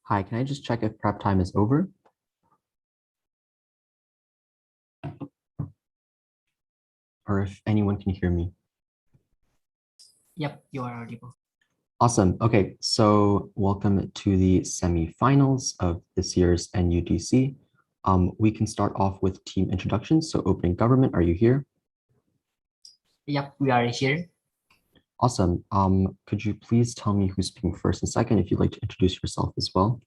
Hi, can I just check if prep time is over? Or if anyone can hear me? Yep, you are audible. Awesome. Okay, so welcome to the semifinals of this year's NUDC. We can start off with team introductions. So opening government, are you here? Yep, we are here. Awesome. Could you please tell me who's speaking first and second if you'd like to introduce yourself as well?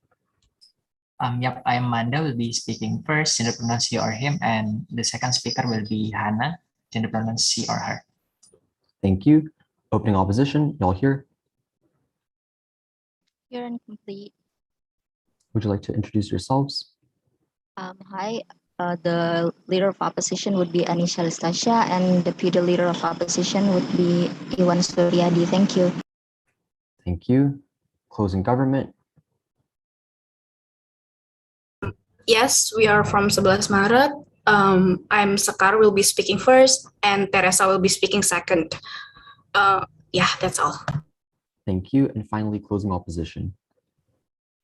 Yep, I am Manda, will be speaking first, gender pronouns he or him, and the second speaker will be Hannah, gender pronouns she or her. Thank you. Opening opposition, y'all here? Here and complete. Would you like to introduce yourselves? Hi, the leader of opposition would be Anisha Listasha, and the deputy leader of opposition would be Iwan Suryadi. Thank you. Thank you. Closing government. Yes, we are from Sebelas Maret. I'm Sekar, will be speaking first, and Teresa will be speaking second. Yeah, that's all. Thank you. And finally, closing opposition.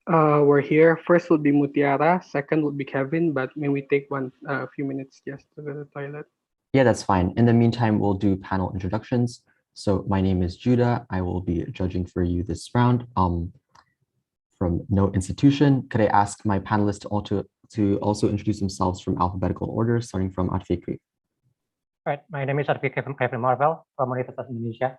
We're here. First would be Mutiara, second would be Kevin, but may we take a few minutes just to the toilet? Yeah, that's fine. In the meantime, we'll do panel introductions. So my name is Judah. I will be judging for you this round. From no institution, could I ask my panelists to also introduce themselves from alphabetical order, starting from Atfikri? Right, my name is Kevin Marvel from Universitas Indonesia.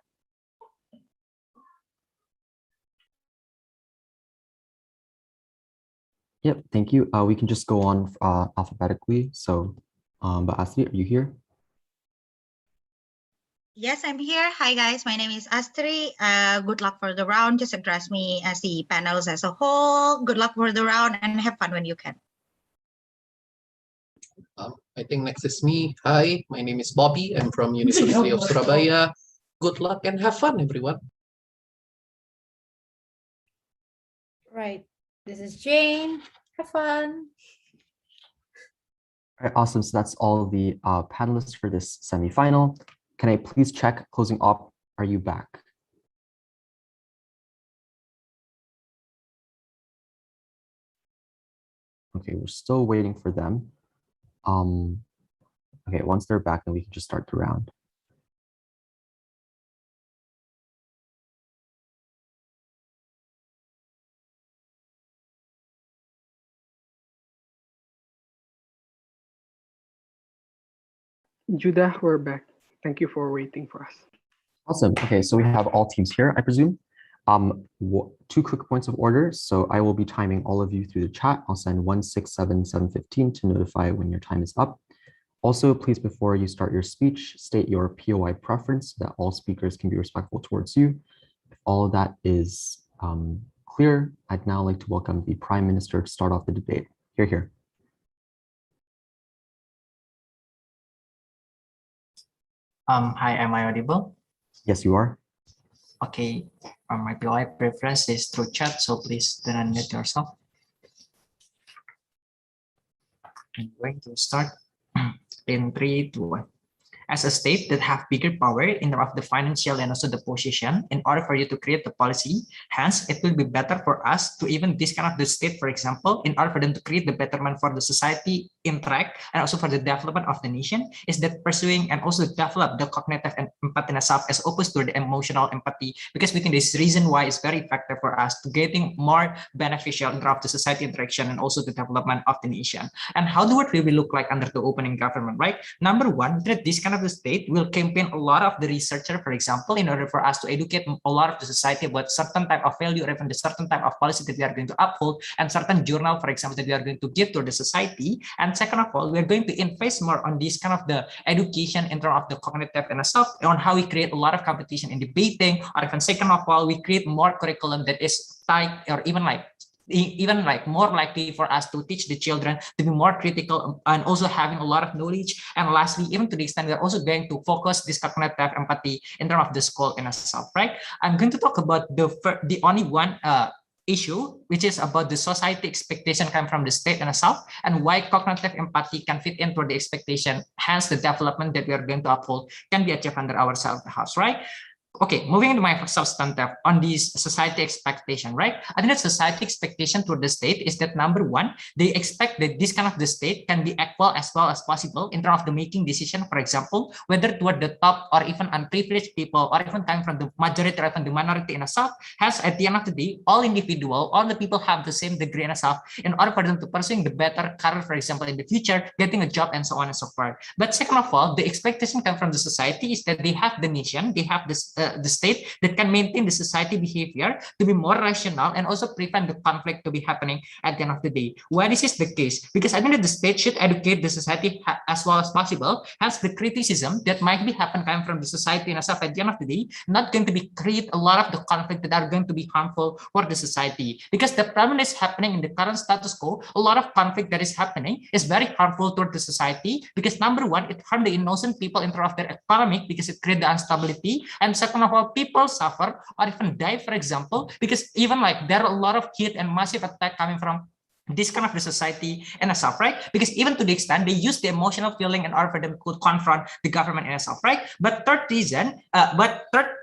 Yep, thank you. We can just go on alphabetically. So, but Astrid, are you here? Yes, I'm here. Hi, guys. My name is Astrid. Good luck for the round. Just address me as the panels as a whole. Good luck for the round and have fun when you can. I think next is me. Hi, my name is Bobby. I'm from University of Surabaya. Good luck and have fun, everyone. Right. This is Jane. Have fun. All right, awesome. So that's all the panelists for this semifinal. Can I please check closing op? Are you back? Okay, we're still waiting for them. Okay, once they're back, then we can just start the round. Judah, we're back. Thank you for waiting for us. Awesome. Okay, so we have all teams here, I presume. Two quick points of order. So I will be timing all of you through the chat. I'll send 167715 to notify when your time is up. Also, please, before you start your speech, state your POI preference so that all speakers can be respectful towards you. If all of that is clear, I'd now like to welcome the Prime Minister to start off the debate. Here. Hi, am I audible? Yes, you are. Okay, my POI preference is through chat, so please don't unmute yourself. I'm going to start in 3, 2, 1. As a state that have bigger power in terms of the financial and also the position, in order for you to create the policy, hence it will be better for us to even this kind of the state, for example, in order for them to create the betterment for the society, interact, and also for the development of the nation, is that pursuing and also develop the cognitive and empathy in itself as opposed to the emotional empathy, because we think this reason why it's very effective for us to getting more beneficial in terms of the society interaction and also the development of the nation. And how do it really look like under the opening government, right? Number one, that this kind of the state will campaign a lot of the researcher, for example, in order for us to educate a lot of the society about certain type of value or even the certain type of policy that we are going to uphold, and certain journal, for example, that we are going to give to the society. And second of all, we're going to invest more on this kind of the education in terms of the cognitive and stuff, on how we create a lot of competition in debating, or even second of all, we create more curriculum that is tied or even like more likely for us to teach the children to be more critical and also having a lot of knowledge. And lastly, even to the extent we're also going to focus this cognitive empathy in terms of the school in itself, right? I'm going to talk about the only one issue, which is about the society expectation coming from the state and itself, and why cognitive empathy can fit into the expectation, hence the development that we are going to uphold can be achieved under our self-house, right? Okay, moving into my substantive on this society expectation, right? I think that society expectation toward the state is that number one, they expect that this kind of the state can be equal as well as possible in terms of the making decision, for example, whether toward the top or even unprivileged people or even coming from the majority or even the minority in a South, has at the end of the day, all the people have the same degree in a South in order for them to pursue the better career, for example, in the future, getting a job and so on and so forth. But second of all, the expectation come from the society is that they have the nation, they have this the state that can maintain the society behavior to be more rational and also prevent the conflict to be happening at the end of the day. Why this is the case? Because I think that the state should educate the society as well as possible, hence the criticism that might be happen coming from the society and stuff at the end of the day, not going to be create a lot of the conflict that are going to be harmful for the society. Because the problem is happening in the current status quo, a lot of conflict that is happening is very harmful toward the society because number one, it harm the innocent people in terms of their economic because it creates the instability, and second of all, people suffer or even die, for example, because even like there are a lot of hit and massive attack coming from this kind of the society and stuff, right? Because even to the extent they use the emotional feeling in order for them to confront the government and stuff, right? But third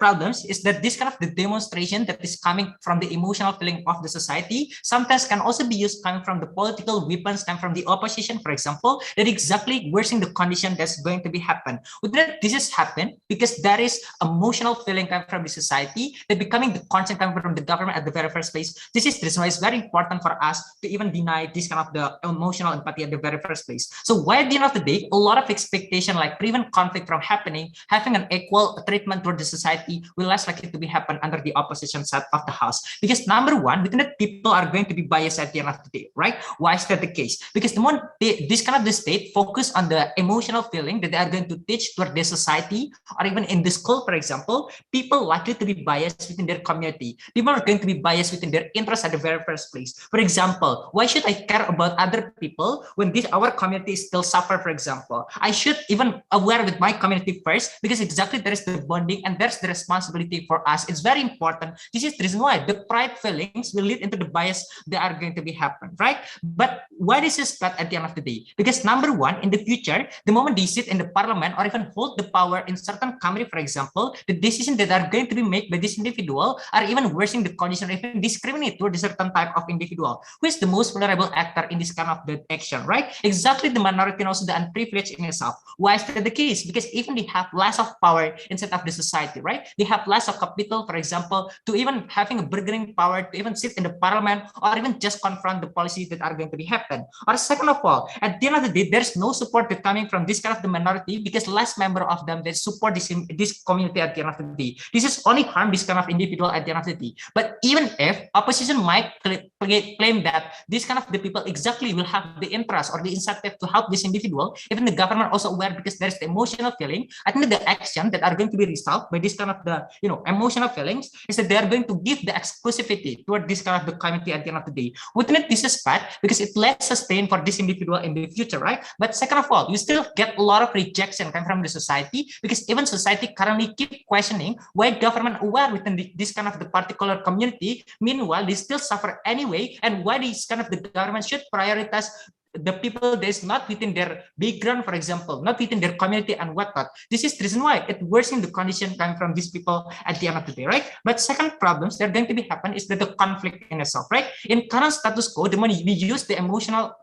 problems is that this kind of the demonstration that is coming from the emotional feeling of the society sometimes can also be used coming from the political weapons and from the opposition, for example, that exactly worsening the condition that's going to be happen. With that, this has happened because there is emotional feeling coming from the society that becoming the concern coming from the government at the very first place. This is the reason why it's very important for us to even deny this kind of the emotional empathy at the very first place. So why at the end of the day, a lot of expectation like prevent conflict from happening, having an equal treatment toward the society will less likely to be happen under the opposition side of the house. Because number one, within that people are going to be biased at the end of the day, right? Why is that the case? Because the more this kind of the state focus on the emotional feeling that they are going to teach toward the society or even in the school, for example, people likely to be biased within their community. People are going to be biased within their interest at the very first place. For example, why should I care about other people when our community still suffer, for example? I should even aware with my community first because exactly there is the bonding and there's the responsibility for us. It's very important. This is the reason why the pride feelings will lead into the bias that are going to be happen, right? But why this is bad at the end of the day? Because number one, in the future, the moment they sit in the parliament or even hold the power in certain country, for example, the decisions that are going to be made by this individual are even worsening the condition or even discriminate toward a certain type of individual. Who is the most vulnerable actor in this kind of the action, right? Exactly the minority and also the unprivileged in itself. Why is that the case? Because even they have less of power instead of the society, right? They have less of capital, for example, to even having a bargaining power to even sit in the parliament or even just confront the policies that are going to be happen. Or second of all, at the end of the day, there's no support coming from this kind of the minority because less member of them that support this community at the end of the day. This is only harm this kind of individual at the end of the day. But even if opposition might claim that this kind of the people exactly will have the interest or the incentive to help this individual, even the government also aware because there's the emotional feeling. I think the action that are going to be resolved by this kind of the emotional feelings is that they are going to give the exclusivity toward this kind of the community at the end of the day. Within it, this is bad because it less sustain for this individual in the future, right? But second of all, you still get a lot of rejection coming from the society because even society currently keep questioning why government aware within this kind of the particular community. Meanwhile, they still suffer anyway, and why this kind of the government should prioritize the people that is not within their background, for example, not within their community and whatnot. This is the reason why it worsens the condition coming from these people at the end of the day, right? But second problems that are going to be happen is that the conflict in itself, right? In current status quo, the moment we use the emotional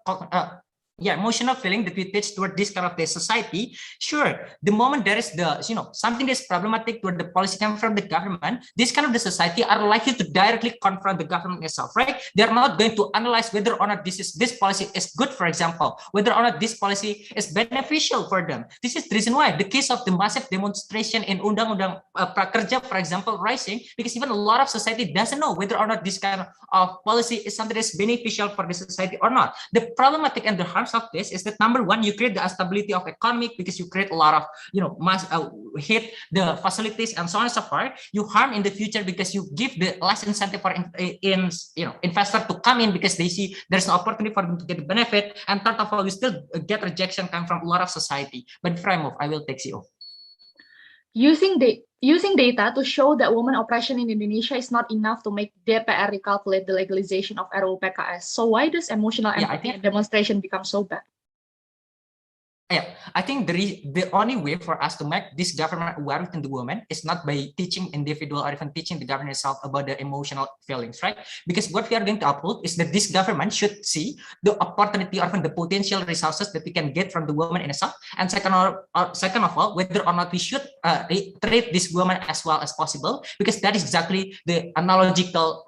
emotional feeling that we teach toward this kind of the society, sure, the moment there is the something that's problematic toward the policy coming from the government, this kind of the society are likely to directly confront the government itself, right? They're not going to analyze whether or not this policy is good, for example, whether or not this policy is beneficial for them. This is the reason why the case of the massive demonstration in Undang-Undang Prakerja, for example, rising, because even a lot of society doesn't know whether or not this kind of policy is something that's beneficial for the society or not. The problematic and the harms of this is that number one, you create the instability of economic because you create a lot of hit the facilities and so on and so forth. You harm in the future because you give the less incentive for investor to come in because they see there's an opportunity for them to get the benefit. And third of all, you still get rejection coming from a lot of society. But before I move, I will take you. Using data to show that women oppression in Indonesia is not enough to make DPR recalculate the legalization of RUU PKS. So why does emotional empathy and demonstration become so bad? Yeah, I think the only way for us to make this government aware within the woman is not by teaching individual or even teaching the government itself about the emotional feelings, right? Because what we are going to uphold is that this government should see the opportunity or even the potential resources that we can get from the woman in itself. And second of all, whether or not we should treat this woman as well as possible, because that is exactly the analogical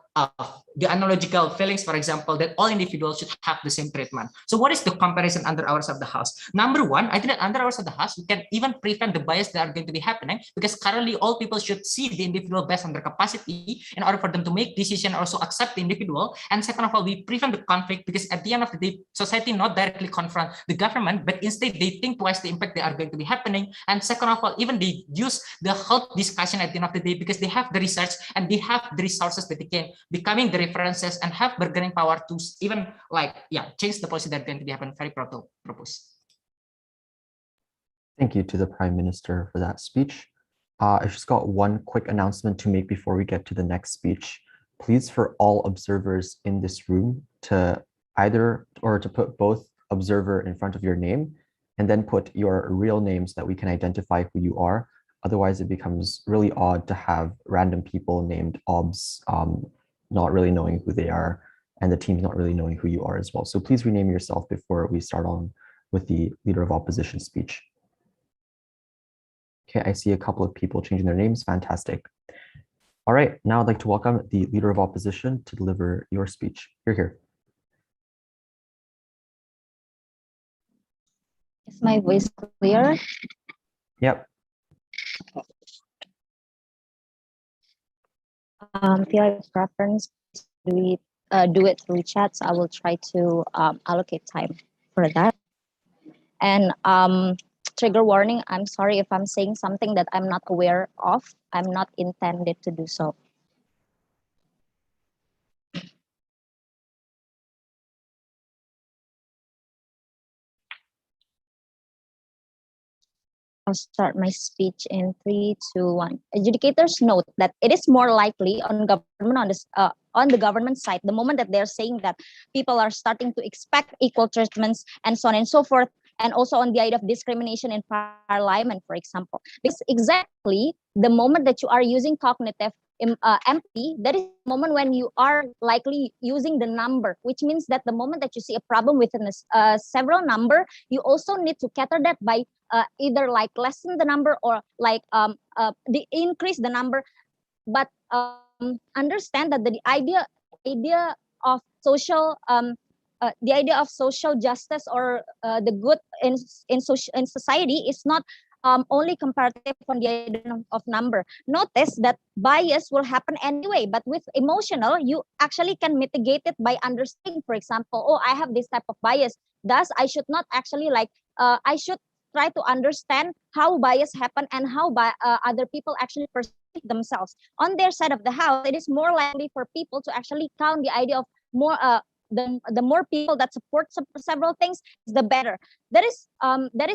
feelings, for example, that all individuals should have the same treatment. So what is the comparison under hours of the house? Number one, I think that under hours of the house, we can even prevent the bias that are going to be happening, because currently all people should see the individual based on their capacity in order for them to make decision, also accept the individual. And second of all, we prevent the conflict, because at the end of the day, society not directly confront the government, but instead they think twice the impact that are going to be happening. And second of all, even they use the health discussion at the end of the day, because they have the research and they have the resources that they can becoming the references and have bargaining power to even change the policy that going to be happen. Very propose. Thank you to the Prime Minister for that speech. I just got one quick announcement to make before we get to the next speech. Please, for all observers in this room, to put both observer in front of your name and then put your real name so that we can identify who you are. Otherwise, it becomes really odd to have random people named obs not really knowing who they are, and the team's not really knowing who you are as well. So please rename yourself before we start on with the Leader of Opposition speech. Okay, I see a couple of people changing their names. Fantastic. All right, now I'd like to welcome the Leader of Opposition to deliver your speech. You're here. Is my voice clear? Yep. PI preference, do it through chats. I will try to allocate time for that. And trigger warning, I'm sorry if I'm saying something that I'm not aware of. I'm not intended to do so. I'll start my speech in 3, 2, 1. Adjudicators note that it is more likely on the government side, the moment that they're saying that people are starting to expect equal treatments and so on and so forth, and also on the idea of discrimination in parliament, for example. Because exactly the moment that you are using cognitive empathy, that is the moment when you are likely using the number, which means that the moment that you see a problem within a several number, you also need to cater that by either like lessen the number or like increase the number. But understand that the idea of social justice or the good in society is not only comparative on the idea of number. Notice that bias will happen anyway, but with emotional, you actually can mitigate it by understanding, for example, oh, I have this type of bias. Thus, I should not actually I should try to understand how bias happen and how other people actually perceive themselves. On their side of the house, it is more likely for people to actually count the idea of more the more people that support several things, the better. That is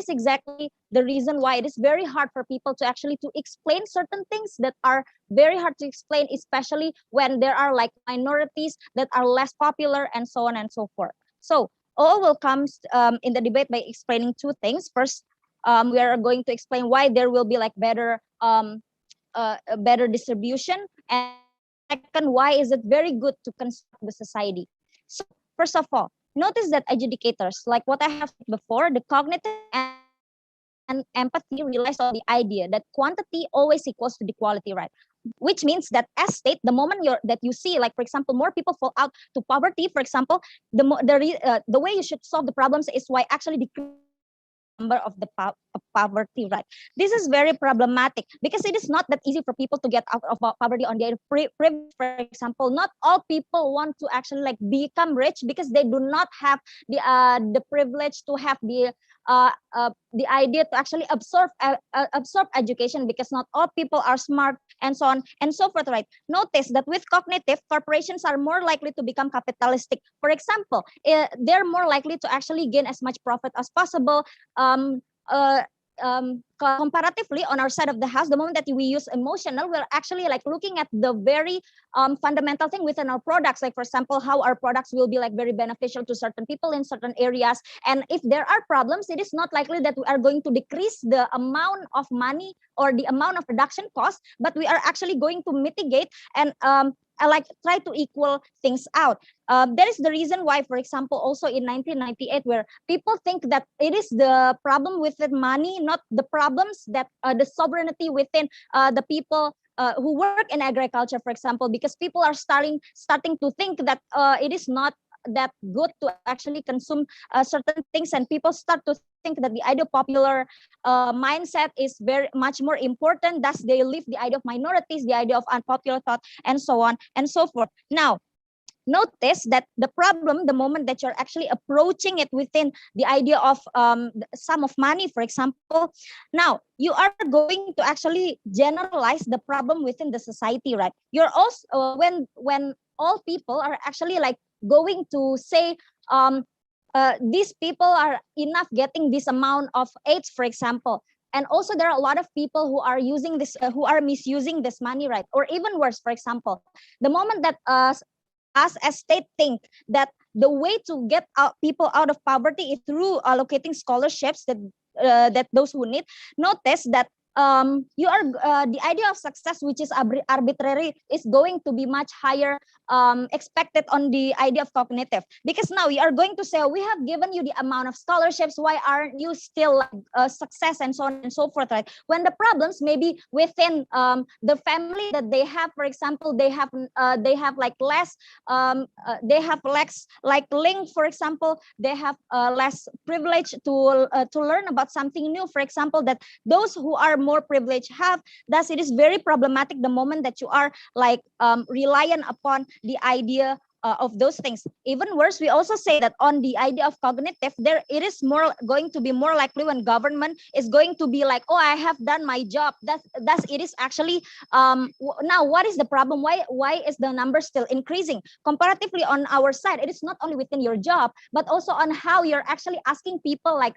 exactly the reason why it is very hard for people to actually to explain certain things that are very hard to explain, especially when there are like minorities that are less popular and so on and so forth. So all will come in the debate by explaining two things. First, we are going to explain why there will be like better distribution, and second, why is it very good to construct the society. So first of all, notice that adjudicators, like what I have said before, the cognitive and empathy relies on the idea that quantity always equals to the quality, right? Which means that as state, the moment that you see, like for example, more people fall out to poverty, for example, the way you should solve the problems is why actually decrease number of the poverty, right? This is very problematic because it is not that easy for people to get out of poverty on the privilege. For example, not all people want to actually like become rich because they do not have the privilege to have the idea to actually absorb education, because not all people are smart and so on and so forth, right? Notice that with cognitive, corporations are more likely to become capitalistic. For example, they're more likely to actually gain as much profit as possible. comparatively on our side of the house, the moment that we use emotional, we're actually like looking at the very fundamental thing within our products. Like for example, how our products will be like very beneficial to certain people in certain areas. And if there are problems, it is not likely that we are going to decrease the amount of money or the amount of production cost, but we are actually going to mitigate and like try to equal things out. That is the reason why, for example, also in 1998, where people think that it is the problem within money, not the problems that the sovereignty within the people who work in agriculture, for example, because people are starting to think that it is not that good to actually consume certain things, and people start to think that the idea of popular mindset is very much more important. Thus, they leave the idea of minorities, the idea of unpopular thought, and so on and so forth. Now, notice that the problem, the moment that you're actually approaching it within the idea of sum of money, for example, now you are going to actually generalize the problem within the society, right? You're also when all people are actually like going to say these people are enough getting this amount of aids, for example. And also there are a lot of people who are using this, who are misusing this money, right? Or even worse, for example, the moment that us as state think that the way to get people out of poverty is through allocating scholarships that those who need, notice that you are the idea of success, which is arbitrary, is going to be much higher expected on the idea of cognitive, because now you are going to say, we have given you the amount of scholarships, why aren't you still success, and so on and so forth, right? When the problems maybe within the family that they have, for example, they have like less they have less like link, for example, they have less privilege to learn about something new, for example, that those who are more privileged have. Thus, it is very problematic the moment that you are like reliant upon the idea of those things. Even worse, we also say that on the idea of cognitive, there it is more going to be more likely when government is going to be like, oh, I have done my job. Thus it is actually now what is the problem? Why is the number still increasing? Comparatively on our side, it is not only within your job, but also on how you're actually asking people like,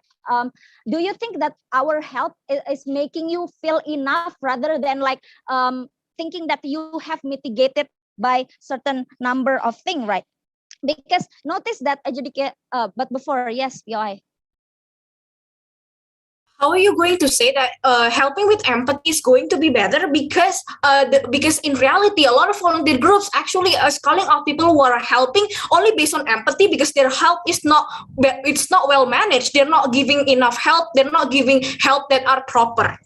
do you think that our help is making you feel enough, rather than like thinking that you have mitigated by certain number of things, right? Because notice that but before, yes, POI. How are you going to say that helping with empathy is going to be better? Because because in reality, a lot of volunteer groups actually are calling out people who are helping only based on empathy, because their help is not well managed. They're not giving enough help. They're not giving help that are proper.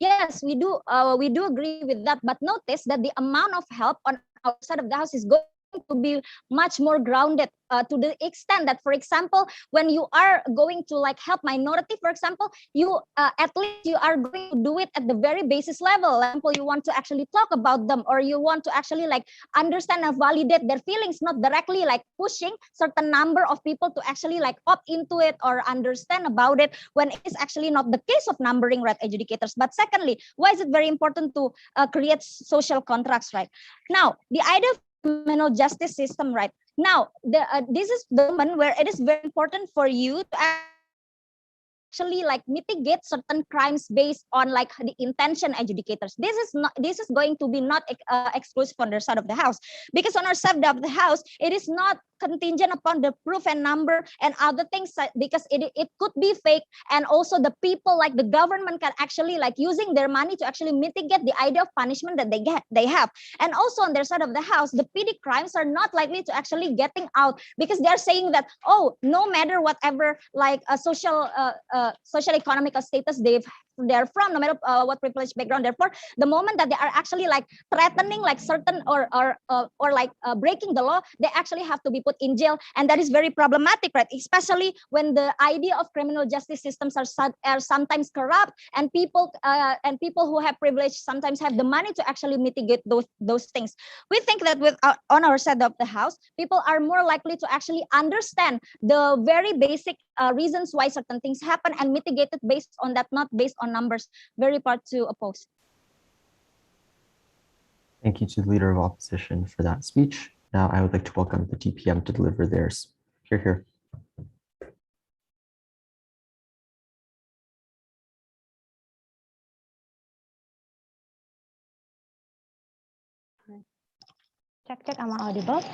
Yes, we do agree with that. But notice that the amount of help on our side of the house is going to be much more grounded to the extent that, for example, when you are going to like help minority, for example, you at least you are going to do it at the very basis level. For example, you want to actually talk about them, or you want to actually like understand and validate their feelings, not directly like pushing certain number of people to actually like opt into it or understand about it, when it is actually not the case of numbering, right, educators. But secondly, why is it very important to create social contracts, right? Now, the idea of criminal justice system, right? Now, this is the moment where it is very important for you to actually like mitigate certain crimes based on like the intention educators. This is going to be not exclusive on their side of the house, because on our side of the house, it is not contingent upon the proof and number and other things, because it could be fake, and also the people like the government can actually like using their money to actually mitigate the idea of punishment that they have. And also on their side of the house, the PD crimes are not likely to actually getting out, because they're saying that, oh, no matter whatever like a social economical status they're from, no matter what privileged background, therefore the moment that they are actually like threatening like certain or like breaking the law, they actually have to be put in jail. And that is very problematic, right? Especially when the idea of criminal justice systems are sometimes corrupt, and people who have privilege sometimes have the money to actually mitigate those things. We think that on our side of the house, people are more likely to actually understand the very basic reasons why certain things happen and mitigate it based on that, not based on numbers. Very hard to oppose. Thank you to the Leader of Opposition for that speech. Now I would like to welcome the DPM to deliver theirs. Here. Check, am I audible?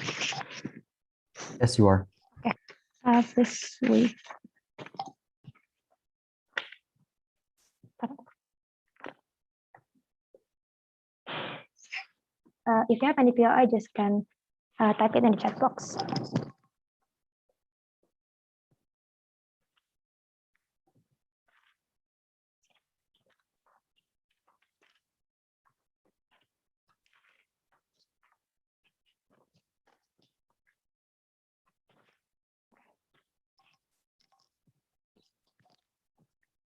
Yes, you are. Okay. This week. If you have any POI, just can type it in the chat box.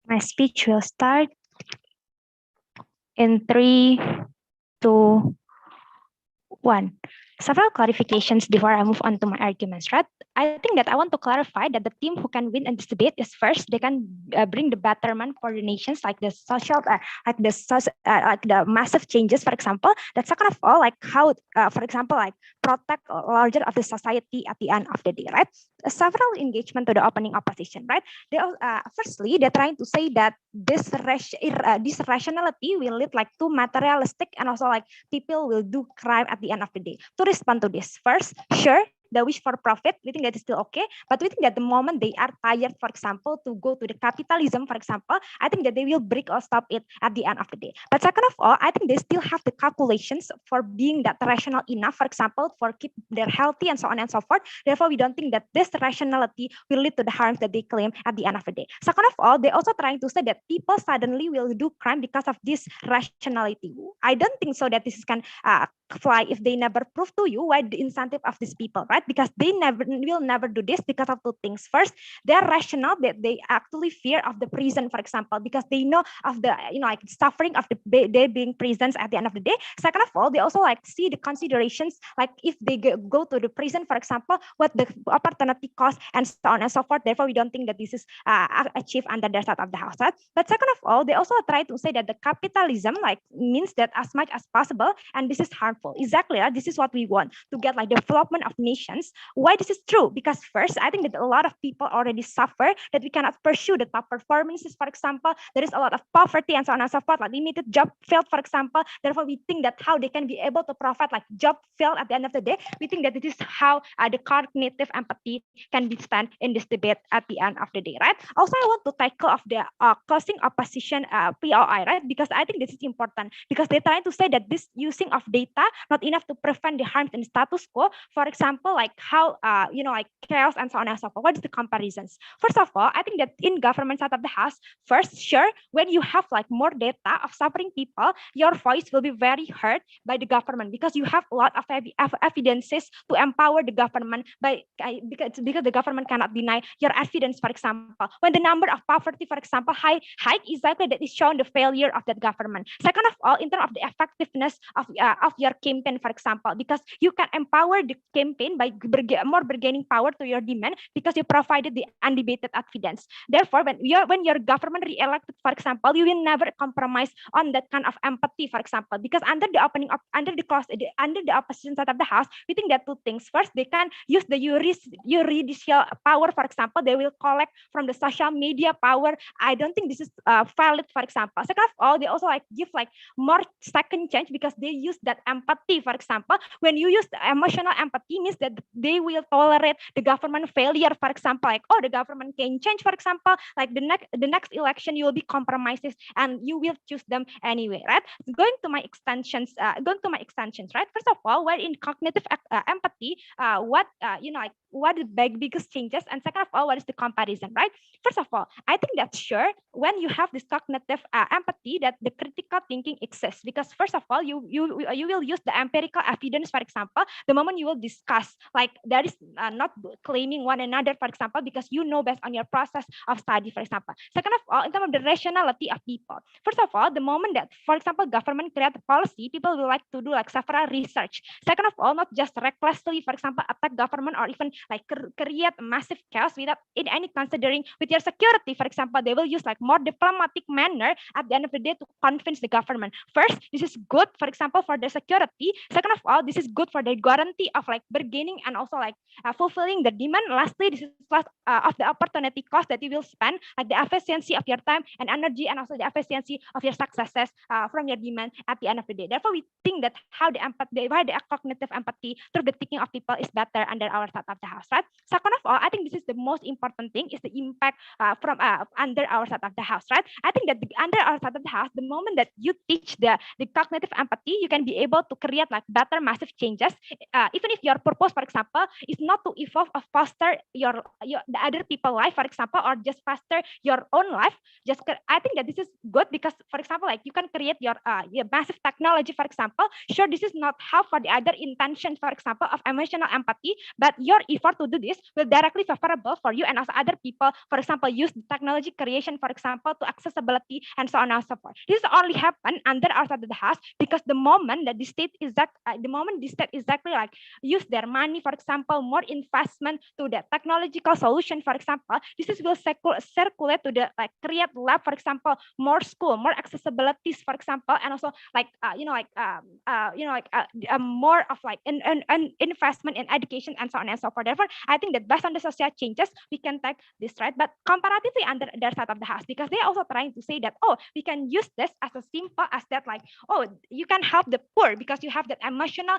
My speech will start in 3, 2, 1. Several clarifications before I move on to my arguments, right? I think that I want to clarify that the team who can win in this debate is first, they can bring the betterment for the nations, like the social, like the massive changes, for example. That second of all, like how, for example, like protect larger of the society at the end of the day, right? Several engagement to the opening opposition, right? They firstly, they're trying to say that this rationality will lead like to materialistic, and also like people will do crime at the end of the day. To respond to this, first, sure, the wish for profit, we think that is still okay, but we think that the moment they are tired, for example, to go to the capitalism, for example, I think that they will break or stop it at the end of the day. But second of all, I think they still have the calculations for being that rational enough, for example, for keep their healthy and so on and so forth. Therefore, we don't think that this rationality will lead to the harms that they claim at the end of the day. Second of all, they also trying to say that people suddenly will do crime because of this rationality. I don't think so that this can fly if they never prove to you why the incentive of these people, right? Because they will never do this because of two things. First, they're rational that they actually fear of the prison, for example, because they know of the like suffering of they being prisons at the end of the day. Second of all, they also like see the considerations, like if they go to the prison, for example, what the opportunity cost and so on and so forth. Therefore, we don't think that this is achieved under their side of the house, right? But second of all, they also try to say that the capitalism like means that as much as possible, and this is harmful. Exactly, right? This is what we want to get like development of nations. Why this is true? Because first, I think that a lot of people already suffer that we cannot pursue the top performances. For example, there is a lot of poverty and so on and so forth, like limited job field, for example. Therefore, we think that how they can be able to provide like job field at the end of the day. We think that this is how the cognitive empathy can be spent in this debate at the end of the day, right? Also, I want to tackle of the causing opposition POI, right? Because I think this is important because they're trying to say that this using of data not enough to prevent the harms in the status quo. For example, like how like chaos and so on and so forth. What is the comparisons? First of all, I think that in government side of the house, first, sure, when you have like more data of suffering people, your voice will be very heard by the government because you have a lot of evidences to empower the government by because the government cannot deny your evidence. For example, when the number of poverty, for example, high exactly that is shown the failure of that government. Second of all, in terms of the effectiveness of your campaign, for example, because you can empower the campaign by more bargaining power to your demand because you provided the undebated evidence. Therefore, when your government re-elected, for example, you will never compromise on that kind of empathy, for example, because under the opposition side of the house, we think that two things. First, they can use the judicial power, for example, they will collect from the social media power. I don't think this is valid, for example. Second of all, they also like give like more second chance because they use that empathy. For example, when you use the emotional empathy, means that they will tolerate the government failure. For example, like the government can change. For example, like the next election you will be compromises and you will choose them anyway, right? Going to my extensions, right? First of all, we're in cognitive empathy. What what is the biggest changes, and second of all, what is the comparison, right? First of all, I think that sure when you have this cognitive empathy, that the critical thinking exists because first of all, you will use the empirical evidence. For example, the moment you will discuss, like there is not claiming one another, for example, because you know based on your process of study, for example. Second of all, in terms of the rationality of people, first of all, the moment that, for example, government create a policy, people will like to do like several research. Second of all, not just recklessly, for example, attack government or even like create massive chaos without in any considering with your security. For example, they will use like more diplomatic manner at the end of the day to convince the government. First, this is good, for example, for their security. Second of all, this is good for the guarantee of like bargaining meeting and also like fulfilling the demand. Lastly, this is last of the opportunity cost that you will spend, like the efficiency of your time and energy, and also the efficiency of your successes from your demand at the end of the day. Therefore, we think that how the cognitive empathy through the thinking of people is better under our side of the house, right? Second of all, I think this is the most important thing is the impact from under our side of the house, right? I think that under our side of the house, the moment that you teach the cognitive empathy, you can be able to create like better massive changes. Even if your purpose, for example, is not to evolve or foster the other people life, for example, or just foster your own life. I think that this is good because, for example, like you can create your massive technology, for example. Sure, this is not how for the other intention, for example, of emotional empathy, but your effort to do this will directly favorable for you and also other people. For example, use the technology creation, for example, to accessibility and so on and so forth. This only happen under our side of the house because the moment that the state is exactly like use their money, for example, more investment to the technological solution, for example, this is will circulate to the like create lab, for example, more school, more accessibilities, for example, and also like more of like an investment in education and so on and so forth. Therefore, I think that based on the social changes, we can take this, right? But comparatively under their side of the house, because they also trying to say that, oh, we can use this as a simple as that, like, oh, you can help the poor because you have that emotional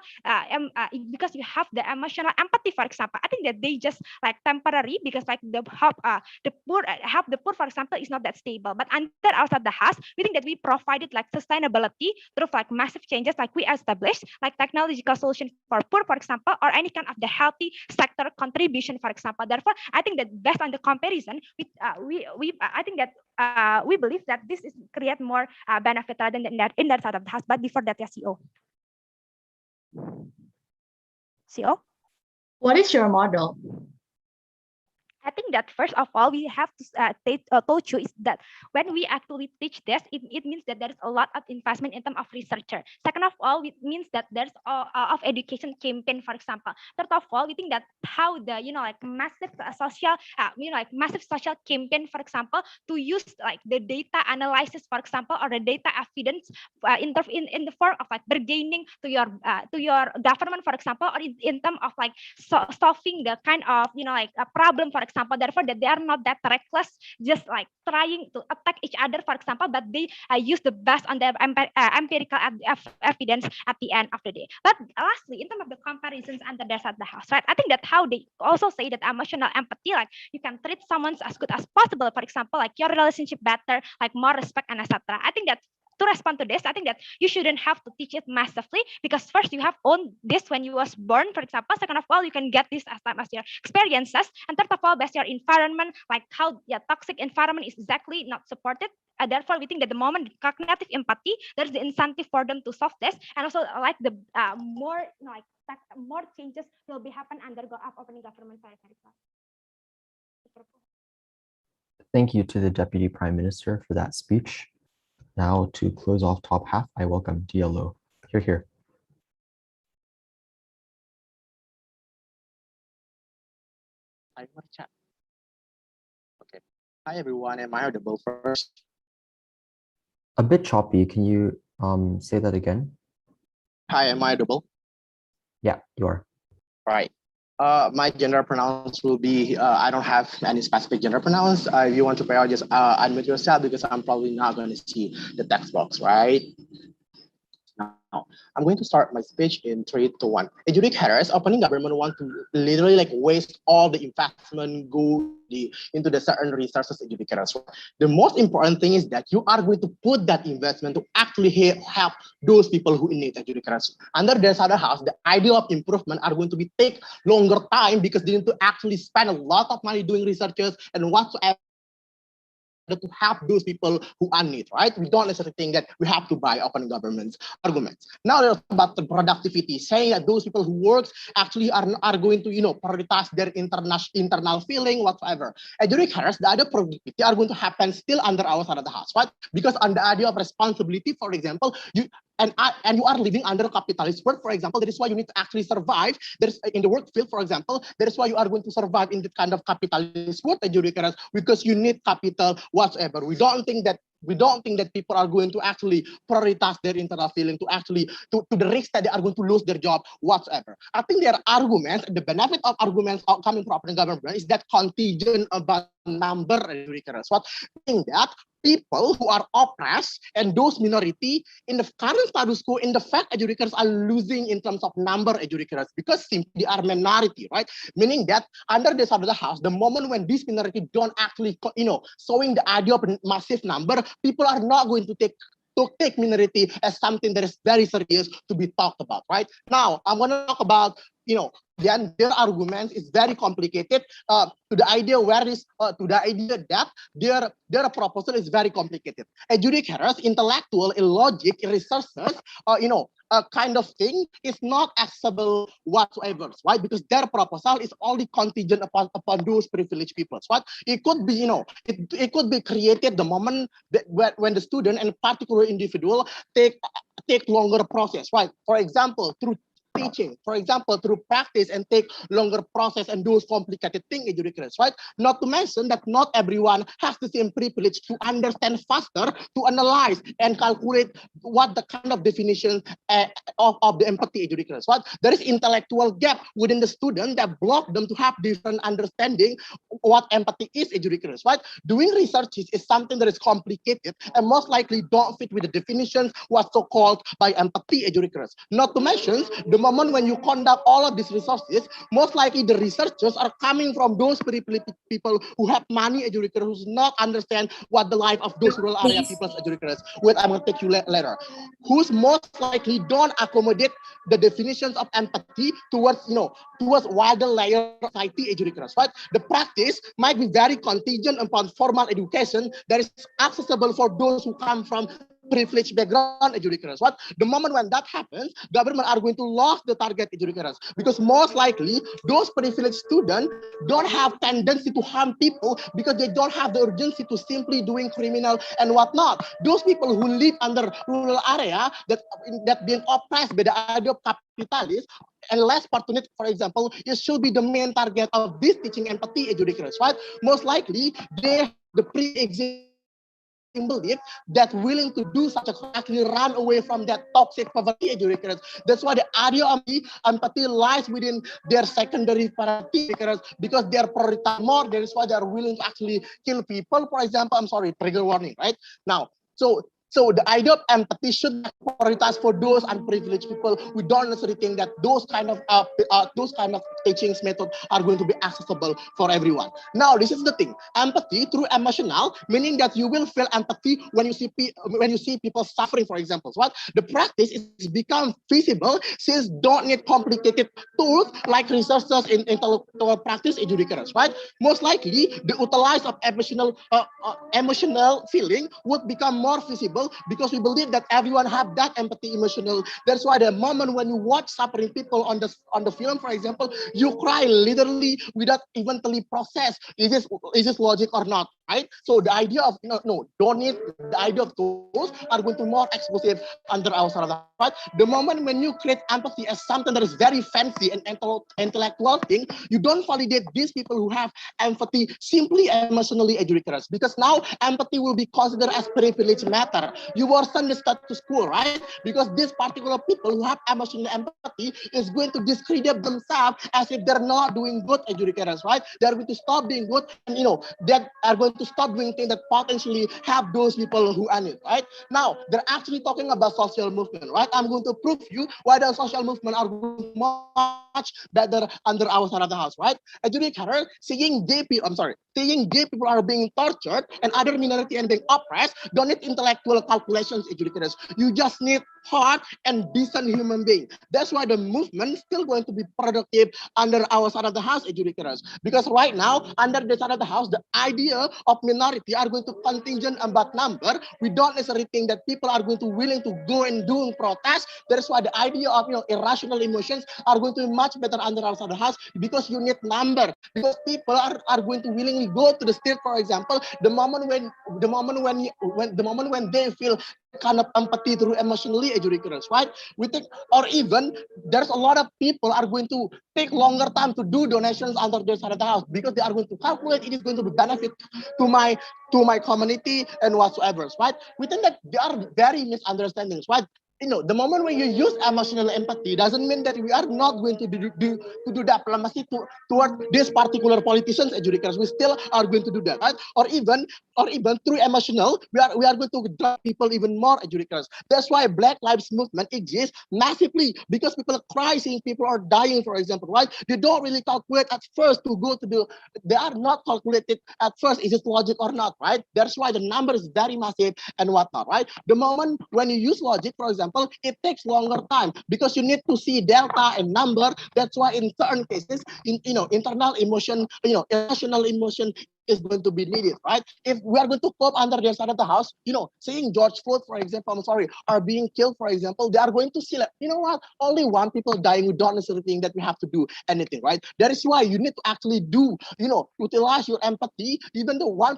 because you have the emotional empathy, for example. I think that they just like temporary because like the help the poor, for example, is not that stable. But under outside the house, we think that we provided like sustainability through like massive changes like we established, like technological solution for poor, for example, or any kind of the healthy sector contribution, for example. Therefore, I think that based on the comparison, I think that we believe that this is create more benefit rather than in that side of the house. But before that, yeah, CO. What is your model? I think that first of all, we have to told you is that when we actually teach this, it means that there is a lot of investment in terms of researcher. Second of all, it means that there's of education campaign, for example. Third of all, we think that how the massive social massive social campaign, for example, to use like the data analysis, for example, or the data evidence in the form of like bargaining to your government, for example, or in terms of like solving the kind of a problem, for example. Therefore, that they are not that reckless, just like trying to attack each other, for example, but they use the best on the empirical evidence at the end of the day. But lastly, in terms of the comparisons under their side of the house, right? I think that how they also say that emotional empathy, like you can treat someone as good as possible, for example, like your relationship better, like more respect and etc. I think that to respond to this, I think that you shouldn't have to teach it massively because first you have owned this when you was born, for example. Second of all, you can get this as time as your experiences. And third of all, based your environment, like how your toxic environment is exactly not supported. Therefore, we think that the moment cognitive empathy, there's the incentive for them to solve this, and also like the more more changes will be happen under opening government. Thank you to the Deputy Prime Minister for that speech. Now, to close off top half, I welcome DLO. Here. Okay. Hi, everyone. Am I audible first? A bit choppy. Can you say that again? Hi, am I audible? Yeah, you are. Right. My gender pronouns will be, I don't have any specific gender pronouns. If you want to pair, just unmute yourself because I'm probably not going to see the text box, right? Now, I'm going to start my speech in 3, 2, 1. Educators, opening government want to literally like waste all the investment go into the certain resources educators. The most important thing is that you are going to put that investment to actually help those people who need educators. Under their side of the house, the idea of improvement are going to be take longer time because they need to actually spend a lot of money doing researches and whatsoever to help those people who are in need, right? We don't necessarily think that we have to buy open government's arguments. Now there's about the productivity, saying that those people who work actually are going to, prioritize their internal feeling, whatsoever. Educators, the other productivity are going to happen still under our side of the house, right? Because on the idea of responsibility, for example, you are living under capitalist world, for example, that is why you need to actually survive. There's in the work field, for example, that is why you are going to survive in this kind of capitalist world, educators, because you need capital whatsoever. We don't think that We don't think that people are going to actually prioritize their internal feeling to actually to the risk that they are going to lose their job whatsoever. I think there are arguments. The benefit of arguments coming from the government is that contingent about number educators. What meaning that people who are oppressed and those minority in the current status quo, in the fact educators are losing in terms of number educators because simply they are minority, right? Meaning that under the side of the house, the moment when this minority don't actually, showing the idea of massive number, people are not going to take minority as something that is very serious to be talked about, right? Now, I'm going to talk about, then their argument is very complicated to the idea to the idea that their proposal is very complicated. Educators, intellectual, logic, researchers, a kind of thing is not accessible whatsoever, right? Because their proposal is only contingent upon those privileged people, right? It could be, it could be created the moment that when the student and particular individual take longer process, right? For example, through teaching, for example, through practice and take longer process and those complicated things educators, right? Not to mention that not everyone has the same privilege to understand faster, to analyze and calculate what the kind of definition of the empathy educators, right? There is intellectual gap within the student that block them to have different understanding what empathy is educators, right? Doing research is something that is complicated and most likely don't fit with the definitions what's so-called by empathy educators. Not to mention the moment when you conduct all of these resources, most likely the researchers are coming from those privileged people who have money educators who do not understand what the life of those rural area people's educators, which I'm going to take you later, who's most likely don't accommodate the definitions of empathy towards, towards wider layer of society educators, right? The practice might be very contingent upon formal education that is accessible for those who come from privileged background educators. What the moment when that happens, government are going to lose the target educators because most likely those privileged students don't have tendency to harm people because they don't have the urgency to simply doing criminal and whatnot. Those people who live under rural area that being oppressed by the idea of capitalists and less fortunate, for example, it should be the main target of this teaching empathy educators, right? Most likely they the pre-existing belief that willing to do such a actually run away from that toxic poverty educators. That's why the idea of empathy lies within their secondary priority educators because they are prioritized more. That is why they are willing to actually kill people. For example, I'm sorry, trigger warning, right? Now, so the idea of empathy should be prioritized for those unprivileged people. We don't necessarily think that those kind of teachings methods are going to be accessible for everyone. Now, this is the thing: empathy through emotional, meaning that you will feel empathy when you see people suffering, for example. What the practice is become feasible since don't need complicated tools like resources in intellectual practice educators, right? Most likely, the utilize of emotional feeling would become more feasible because we believe that everyone have that empathy emotional. That's why the moment when you watch suffering people on the film, for example, you cry literally without eventually process is this logic or not, right? So the idea of don't need the idea of tools are going to more exclusive under our side, right? The moment when you create empathy as something that is very fancy and intellectual thing, you don't validate these people who have empathy simply emotionally educators because now empathy will be considered as privileged matter. You worsen the status quo, right? Because these particular people who have emotional empathy is going to discredit themselves as if they're not doing good educators, right? They're going to stop being good and they are going to stop doing things that potentially have those people who earn it, right? Now, they're actually talking about social movement, right? I'm going to prove you why the social movement are much better under our side of the house, right? Educators seeing gay people are being tortured and other minority and being oppressed don't need intellectual calculations educators. You just need heart and decent human being. That's why the movement is still going to be productive under our side of the house educators. Because right now, under the side of the house, the idea of minority are going to contingent about number. We don't necessarily think that people are going to willing to go and doing protest. That's why the idea of irrational emotions are going to be much better under our side of the house because you need number. Because people are going to willingly go to the street, for example, the moment when they feel kind of empathy through emotionally educators, right? We think, or even there's a lot of people are going to take longer time to do donations under their side of the house because they are going to calculate it is going to be benefit to my community and whatsoever, right? We think that there are very misunderstandings, right? The moment when you use emotional empathy doesn't mean that we are not going to do diplomacy toward these particular politicians, educators. We still are going to do that, right? Or even through emotional, we are going to drive people even more, educators. That's why Black Lives Movement exists massively, because people cry seeing people are dying, for example, right? They don't really calculate at first to go to they are not calculated at first, is it logic or not, right? That's why the number is very massive and whatnot, right? The moment when you use logic, for example, it takes longer time because you need to see delta and number. That's why in certain cases, internal emotion, emotional emotion is going to be needed, right? If we are going to cope under their side of the house, seeing George Floyd, for example, are being killed, for example, they are going to see, like, you know what, only one people dying, we don't necessarily think that we have to do anything, right? That is why you need to actually utilize your empathy, even though one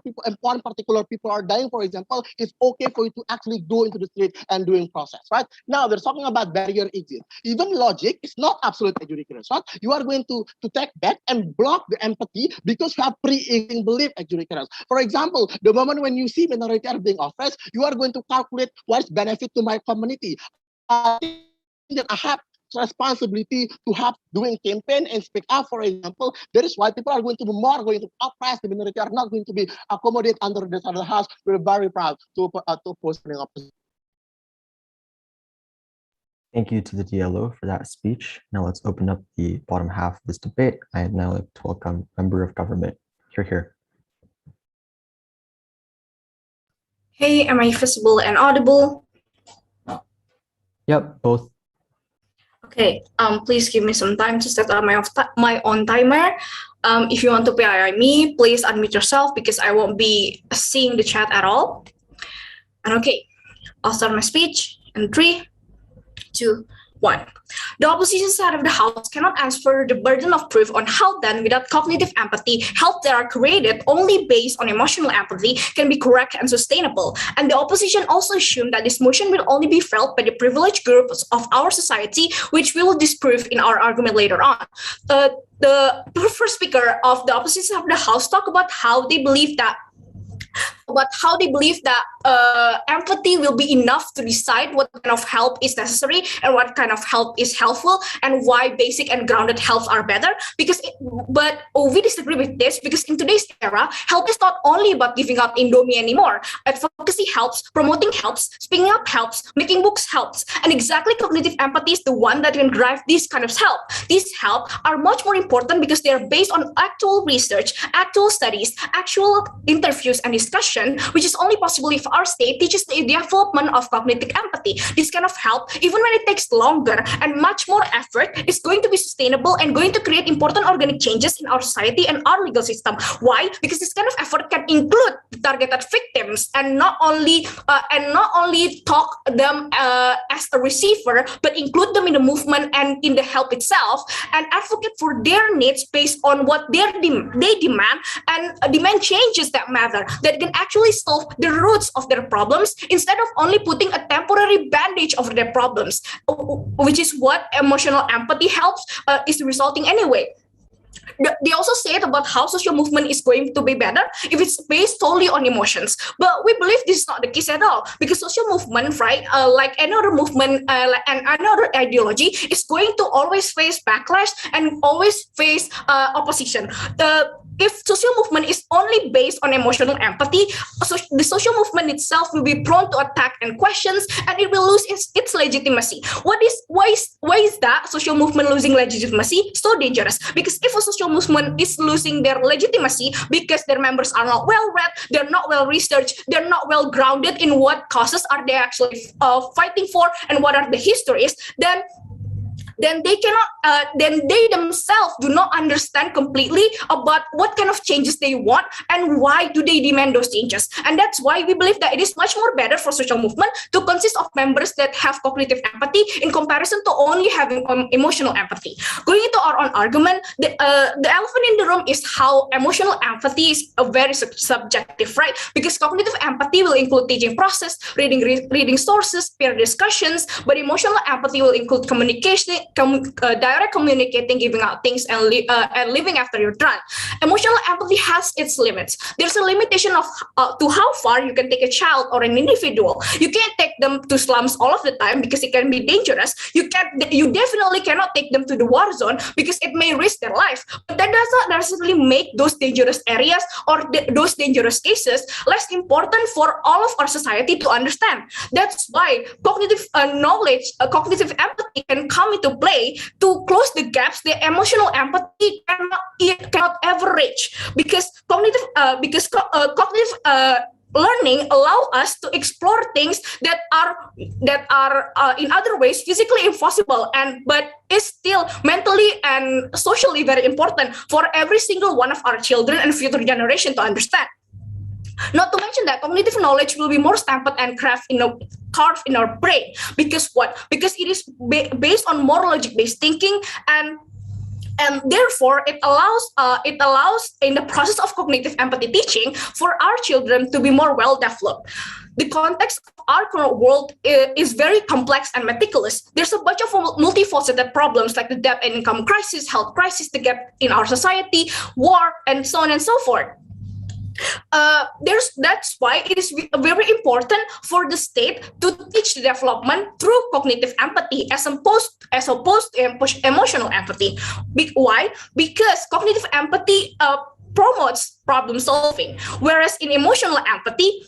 particular people are dying, for example, it's okay for you to actually go into the street and doing process, right? Now they're talking about barrier exit. Even logic is not absolute, educators, right? You are going to take back and block the empathy because you have pre-existing belief, educators. For example, the moment when you see minority are being oppressed, you are going to calculate what is benefit to my community. I think that I have responsibility to have doing campaign and speak up, for example. That is why people are going to be more going to oppress the minority, are not going to be accommodated under the side of the house. We're very proud to oppose the opposition. Thank you to the DLO for that speech. Now let's open up the bottom half of this debate. I'd now like to welcome Member of Government. Here. Hey, am I visible and audible? Yep, both. Okay, please give me some time to set up my own timer. If you want to PII me, please unmute yourself because I won't be seeing the chat at all. And okay, I'll start my speech in 3, 2, 1. The opposition side of the House cannot transfer the burden of proof on how then, without cognitive empathy, health that are created only based on emotional empathy can be correct and sustainable. And the opposition also assumed that this motion will only be felt by the privileged groups of our society, which we will disprove in our argument later on. The first speaker of the opposition side of the House talked about how they believe that empathy will be enough to decide what kind of help is necessary and what kind of help is helpful, and why basic and grounded helps are better. But we disagree with this, because in today's era, help is not only about giving out Indomie anymore. Advocacy helps, promoting helps, speaking up helps, making books helps, and exactly cognitive empathy is the one that can drive this kind of help. These help are much more important because they are based on actual research, actual studies, actual interviews and discussion, which is only possible if our state teaches the development of cognitive empathy. This kind of help, even when it takes longer and much more effort, is going to be sustainable and going to create important organic changes in our society and our legal system. Why? Because this kind of effort can include targeted victims and not only talk them as a receiver, but include them in the movement and in the help itself, and advocate for their needs based on what they demand, and demand changes that matter, that can actually solve the roots of their problems instead of only putting a temporary bandage over their problems, which is what emotional empathy helps is resulting anyway. They also said about how social movement is going to be better if it's based solely on emotions. But we believe this is not the case at all, because social movement, right, like another movement and another ideology, is going to always face backlash and always face opposition. If social movement is only based on emotional empathy, the social movement itself will be prone to attack and questions, and it will lose its legitimacy. Why is that social movement losing legitimacy so dangerous? Because if a social movement is losing their legitimacy because their members are not well read, they're not well researched, they're not well grounded in what causes are they actually fighting for and what are the histories, then then they themselves do not understand completely about what kind of changes they want and why do they demand those changes. And that's why we believe that it is much more better for social movement to consist of members that have cognitive empathy in comparison to only having emotional empathy. Going into our own argument, the elephant in the room is how emotional empathy is a very subjective, right? Because cognitive empathy will include teaching process, reading sources, peer discussions, but emotional empathy will include communication, direct communicating, giving out things, and living after you're done. Emotional empathy has its limits. There's a limitation of to how far you can take a child or an individual. You can't take them to slums all of the time because it can be dangerous. You definitely cannot take them to the war zone because it may risk their life. But that does not necessarily make those dangerous areas or those dangerous cases less important for all of our society to understand. That's why cognitive knowledge, cognitive empathy can come into play to close the gaps that emotional empathy cannot ever reach, because cognitive learning allow us to explore things that are in other ways physically impossible, but is still mentally and socially very important for every single one of our children and future generation to understand. Not to mention that cognitive knowledge will be more stamped and carved in our brain. Because what? Because it is based on more logic-based thinking, and therefore it allows in the process of cognitive empathy teaching for our children to be more well developed. The context of our current world is very complex and meticulous. There's a bunch of multifaceted problems like the debt and income crisis, health crisis, the gap in our society, war, and so on and so forth. That's why it is very important for the state to teach the development through cognitive empathy as opposed to emotional empathy. Why? Because cognitive empathy promotes problem solving, whereas in emotional empathy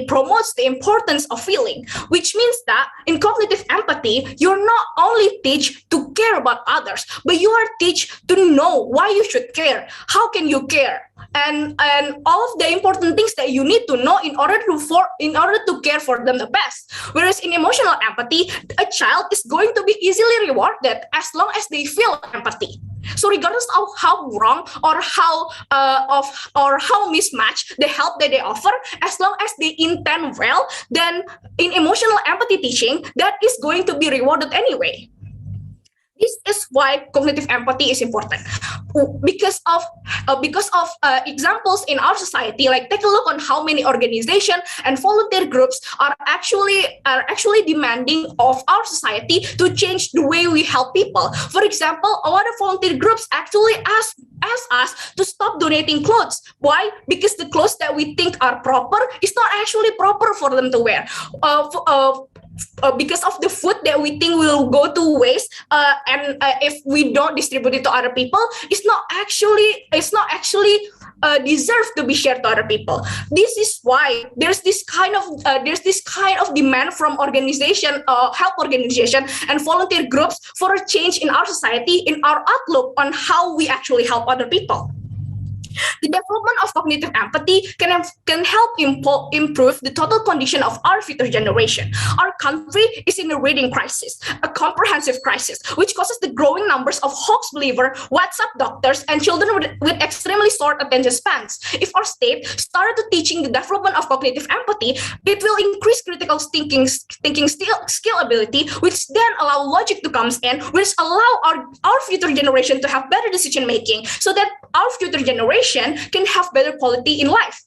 promotes the importance of feeling, which means that in cognitive empathy, you're not only teach to care about others, but you are teach to know why you should care, how can you care, and all of the important things that you need to know in order to care for them the best. Whereas in emotional empathy, a child is going to be easily rewarded as long as they feel empathy. So regardless of how wrong or how mismatched the help that they offer, as long as they intend well, then in emotional empathy teaching, that is going to be rewarded anyway. This is why cognitive empathy is important, because of examples in our society. Like, take a look on how many organizations and volunteer groups are actually demanding of our society to change the way we help people. For example, a lot of volunteer groups actually ask us to stop donating clothes. Why? Because the clothes that we think are proper is not actually proper for them to wear. Because of the food that we think will go to waste, and if we don't distribute it to other people, it's not actually deserve to be shared to other people. This is why there's this kind of demand from help organization and volunteer groups for a change in our society, in our outlook on how we actually help other people. The development of cognitive empathy can help improve the total condition of our future generation. Our country is in a reading crisis, a comprehensive crisis, which causes the growing numbers of hoax believers, WhatsApp doctors, and children with extremely short attention spans. If our state started to teaching the development of cognitive empathy, it will increase critical thinking skill ability, which then allow logic to come in, which allow our future generation to have better decision making, so that our future generation can have better quality in life.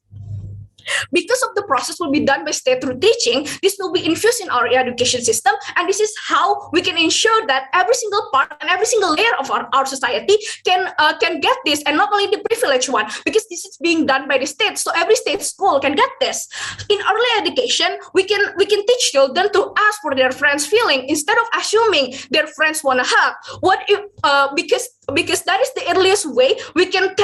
Because of the process will be done by state through teaching, this will be infused in our education system, and this is how we can ensure that every single part and every single layer of our society can get this, and not only the privileged one, because this is being done by the state, so every state school can get this. In early education, we can teach children to ask for their friends' feeling instead of assuming their friends want to hug. What if because because that is the earliest way we can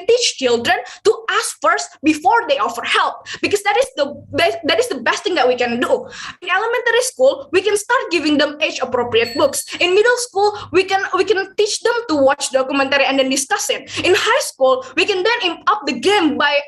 teach children to ask first before they offer help, because that is the best thing that we can do. In elementary school, we can start giving them age appropriate books. In middle school, we can teach them to watch documentary and then discuss it. In high school, we can then up the game by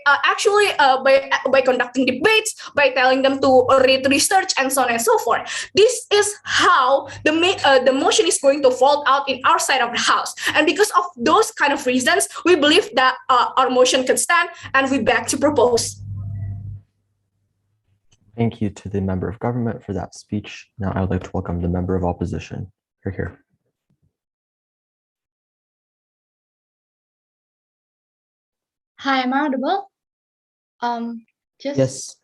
by conducting debates, by telling them to read research and so on and so forth. This is how the motion is going to fold out in our side of the house. And because of those kind of reasons, we believe that our motion can stand, and we beg to propose. Thank you to the member of government for that speech. Now I would like to welcome the member of opposition. You're here. Hi, am I audible? Yes.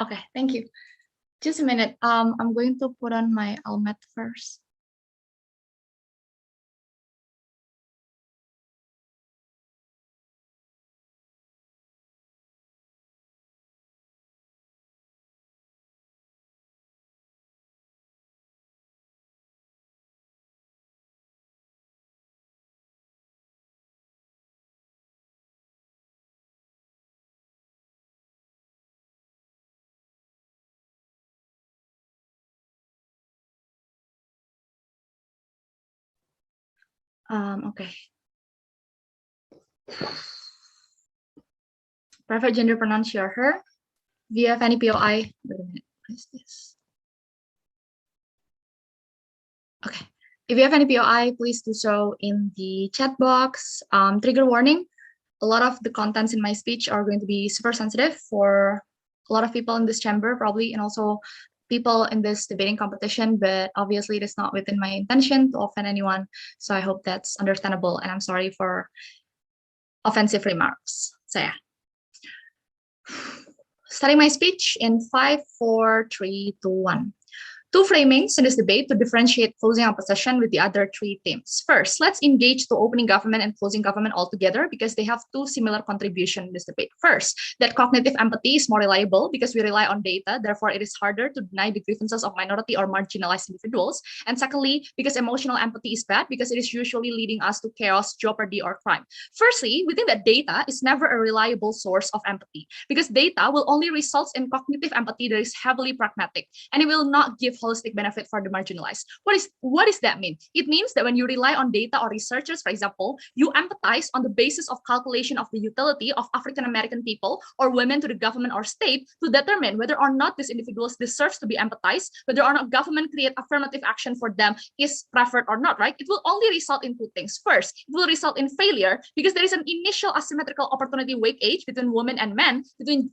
Okay, thank you. Just a minute. I'm going to put on my helmet first. Okay. Private gender pronoun she or her. Do you have any POI? Wait a minute. What is this? Okay. If you have any POI, please do so in the chat box. Trigger warning. A lot of the contents in my speech are going to be super sensitive for a lot of people in this chamber, probably, and also people in this debating competition, but obviously it is not within my intention to offend anyone. So I hope that's understandable, and I'm sorry for offensive remarks. So yeah. Starting my speech in 5, 4, 3, 2, 1. Two framings in this debate to differentiate closing opposition with the other three themes. First, let's engage the opening government and closing government altogether because they have two similar contributions in this debate. First, that cognitive empathy is more reliable because we rely on data, therefore it is harder to deny the grievances of minority or marginalized individuals. And secondly, because emotional empathy is bad because it is usually leading us to chaos, jeopardy, or crime. Firstly, we think that data is never a reliable source of empathy because data will only result in cognitive empathy that is heavily pragmatic, and it will not give holistic benefit for the marginalized. What does that mean? It means that when you rely on data or researchers, for example, you empathize on the basis of calculation of the utility of African-American people or women to the government or state to determine whether or not these individuals deserves to be empathized, whether or not government create affirmative action for them is preferred or not, right? It will only result in two things. First, it will result in failure because there is an initial asymmetrical opportunity wage age between women and men, between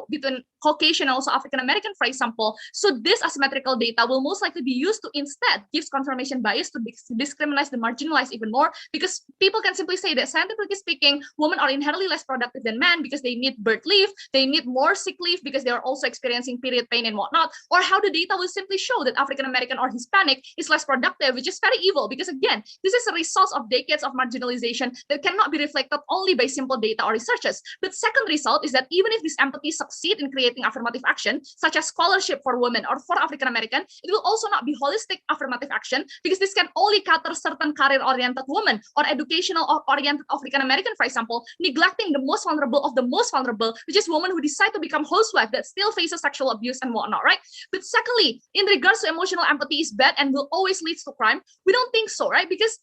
between Caucasian and also African-American, for example. So this asymmetrical data will most likely be used to instead gives confirmation bias to discriminate the marginalized even more, because people can simply say that scientifically speaking, women are inherently less productive than men because they need birth leave, they need more sick leave because they are also experiencing period pain and whatnot, or how the data will simply show that African-American or Hispanic is less productive, which is very evil because again, this is a result of decades of marginalization that cannot be reflected only by simple data or researches. But second result is that even if this empathy succeed in creating affirmative action, such as scholarship for women or for African-American, it will also not be holistic affirmative action because this can only cater certain career-oriented women or educational-oriented African-American, for example, neglecting the most vulnerable of the most vulnerable, which is women who decide to become housewife that still faces sexual abuse and whatnot, right? But secondly, in regards to emotional empathy is bad and will always lead to crime, we don't think so, right? Because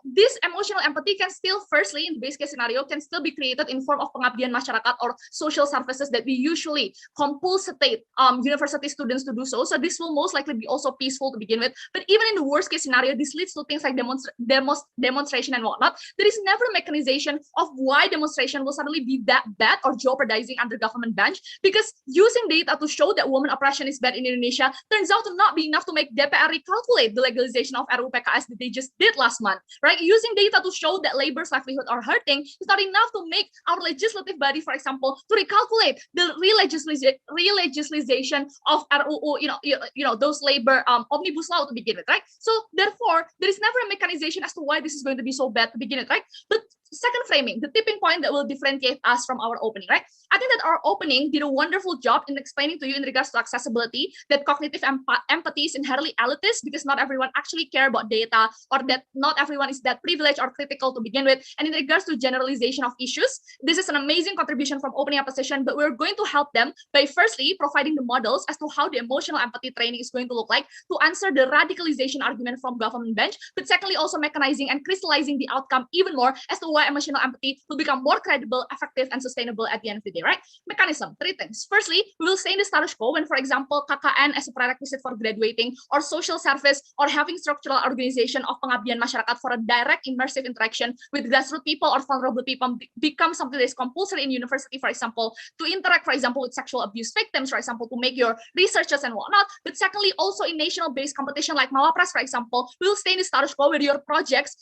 this emotional empathy can still, firstly, in the base case scenario, can still be created in form of pengabdian masyarakat or social services that we usually compulsate university students to do so. So this will most likely be also peaceful to begin with. But even in the worst case scenario, this leads to things like demonstration and whatnot. There is never a mechanization of why demonstration will suddenly be that bad or jeopardizing under government bench, because using data to show that woman oppression is bad in Indonesia turns out to not be enough to make DPR recalculate the legalization of RUU PKS that they just did last month. Right? Using data to show that labor's livelihood are hurting is not enough to make our legislative body, for example, to recalculate the re-legislation of RUU, those labor omnibus law to begin with, right? So therefore, there is never a mechanization as to why this is going to be so bad to begin with, right? But second framing, the tipping point that will differentiate us from our opening, right? I think that our opening did a wonderful job in explaining to you in regards to accessibility, that cognitive empathy is inherently elitist because not everyone actually care about data, or that not everyone is that privileged or critical to begin with. And in regards to generalization of issues, this is an amazing contribution from opening up a session, but we're going to help them by firstly providing the models as to how the emotional empathy training is going to look like to answer the radicalization argument from government bench, but secondly also mechanizing and crystallizing the outcome even more as to why emotional empathy will become more credible, effective, and sustainable at the end of the day, right? Mechanism, three things. Firstly, we will stay in the status quo when, for example, KKN as a prerequisite for graduating, or social service, or having structural organization of pengabdian masyarakat for a direct immersive interaction with grassroots people or vulnerable people become something that is compulsory in university, for example, to interact, for example, with sexual abuse victims, for example, to make your researches and whatnot. But secondly, also in national-based competition like Mawapres, for example, we will stay in the status quo where your projects,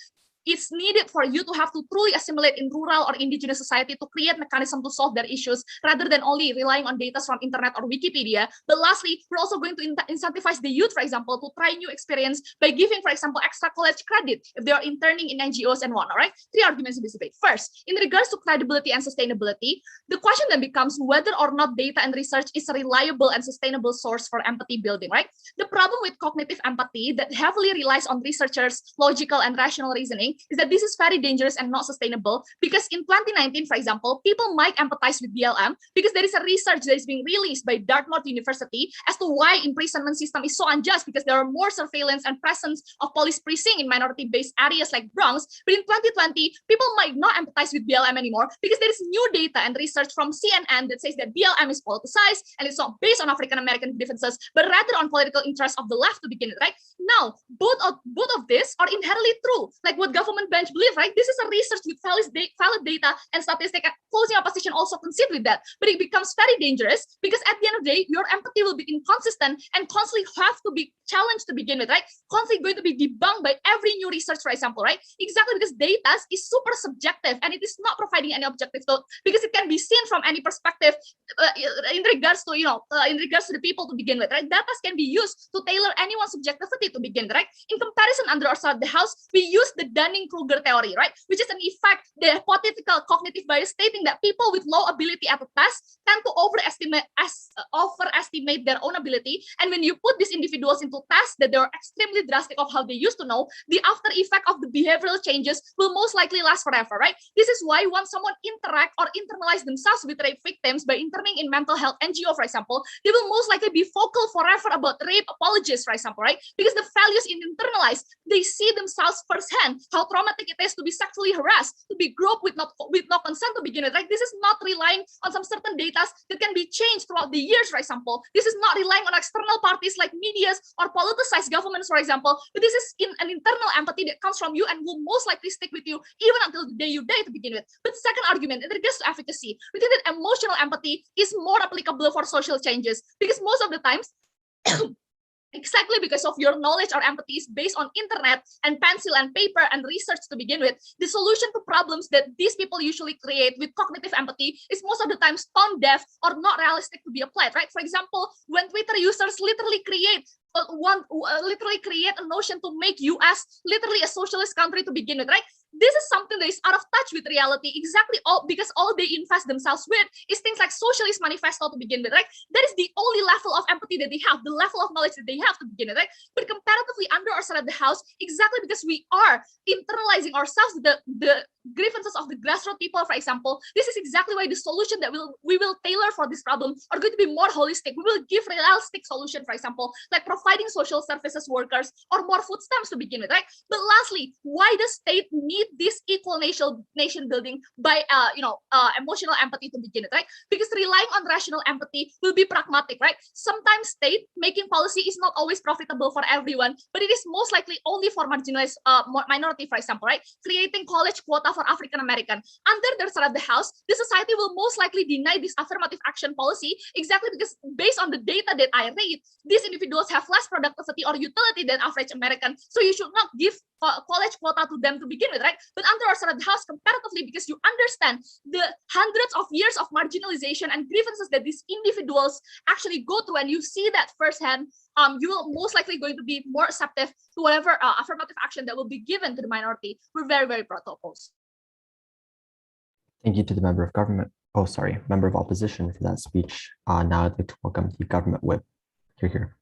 it's needed for you to have to truly assimilate in rural or indigenous society to create mechanism to solve their issues rather than only relying on data from internet or Wikipedia. But lastly, we're also going to incentivize the youth, for example, to try new experience by giving, for example, extra college credit if they are interning in NGOs and whatnot, right? Three arguments in this debate. First, in regards to credibility and sustainability, the question then becomes whether or not data and research is a reliable and sustainable source for empathy building, right? The problem with cognitive empathy that heavily relies on researchers' logical and rational reasoning is that this is very dangerous and not sustainable, because in 2019, for example, people might empathize with BLM because there is a research that is being released by Dartmouth University as to why imprisonment system is so unjust, because there are more surveillance and presence of police precinct in minority-based areas like Bronx. But in 2020, people might not empathize with BLM anymore because there is new data and research from CNN that says that BLM is politicized and it's not based on African-American grievances, but rather on political interests of the left to begin with, right? Now, both of this are inherently true, like what government bench believe, right? This is a research with valid data and statistic, and closing opposition also concede with that. But it becomes very dangerous because at the end of the day, your empathy will be inconsistent and constantly have to be challenged to begin with, right? Constantly going to be debunked by every new research, for example, right? Exactly, because data is super subjective and it is not providing any objective thought because it can be seen from any perspective in regards to, in regards to the people to begin with, right? Data can be used to tailor anyone's subjectivity to begin with, right? In comparison, under or outside the house, we use the Dunning-Kruger theory, right? Which is an effect, the hypothetical cognitive bias stating that people with low ability at a task tend to overestimate their own ability. And when you put these individuals into tasks that they are extremely drastic of how they used to know, the after effect of the behavioral changes will most likely last forever, right? This is why once someone interact or internalize themselves with rape victims by interning in mental health NGO, for example, they will most likely be vocal forever about rape apologists, for example, right? Because the values in internalized, they see themselves firsthand how traumatic it is to be sexually harassed, to be groped with no consent to begin with, right? This is not relying on some certain data that can be changed throughout the years, for example. This is not relying on external parties like medias or politicized governments, for example, but this is in an internal empathy that comes from you and will most likely stick with you even until the day you die to begin with. But the second argument, in regards to efficacy, we think that emotional empathy is more applicable for social changes because most of the times exactly because of your knowledge or empathy is based on internet and pencil and paper and research to begin with, the solution to problems that these people usually create with cognitive empathy is most of the time tone deaf or not realistic to be applied, right? For example, when Twitter users literally create a notion to make US literally a socialist country to begin with, right? This is something that is out of touch with reality, because all they invest themselves with is things like socialist manifesto to begin with, right? That is the only level of empathy that they have, the level of knowledge that they have to begin with, right? But comparatively under or side of the house, exactly because we are internalizing ourselves the grievances of the grassroots people, for example, this is exactly why the solution that we will tailor for this problem are going to be more holistic. We will give realistic solution, for example, like providing social services workers or more food stamps to begin with, right? But lastly, why does state need this equal nation building by emotional empathy to begin with, right? Because relying on rational empathy will be pragmatic, right? Sometimes state making policy is not always profitable for everyone, but it is most likely only for marginalized minority, for example, right? Creating college quota for African American. Under their side of the house, the society will most likely deny this affirmative action policy exactly because based on the data that I read, these individuals have less productivity or utility than average American. So you should not give college quota to them to begin with, right? But under our side of the house, comparatively, because you understand the hundreds of years of marginalization and grievances that these individuals actually go through, and you see that firsthand, you will most likely going to be more receptive to whatever affirmative action that will be given to the minority. We're very, very proud to oppose. Thank you to the member of government. Oh, sorry, member of opposition for that speech. Now I'd like to welcome the government whip. Here.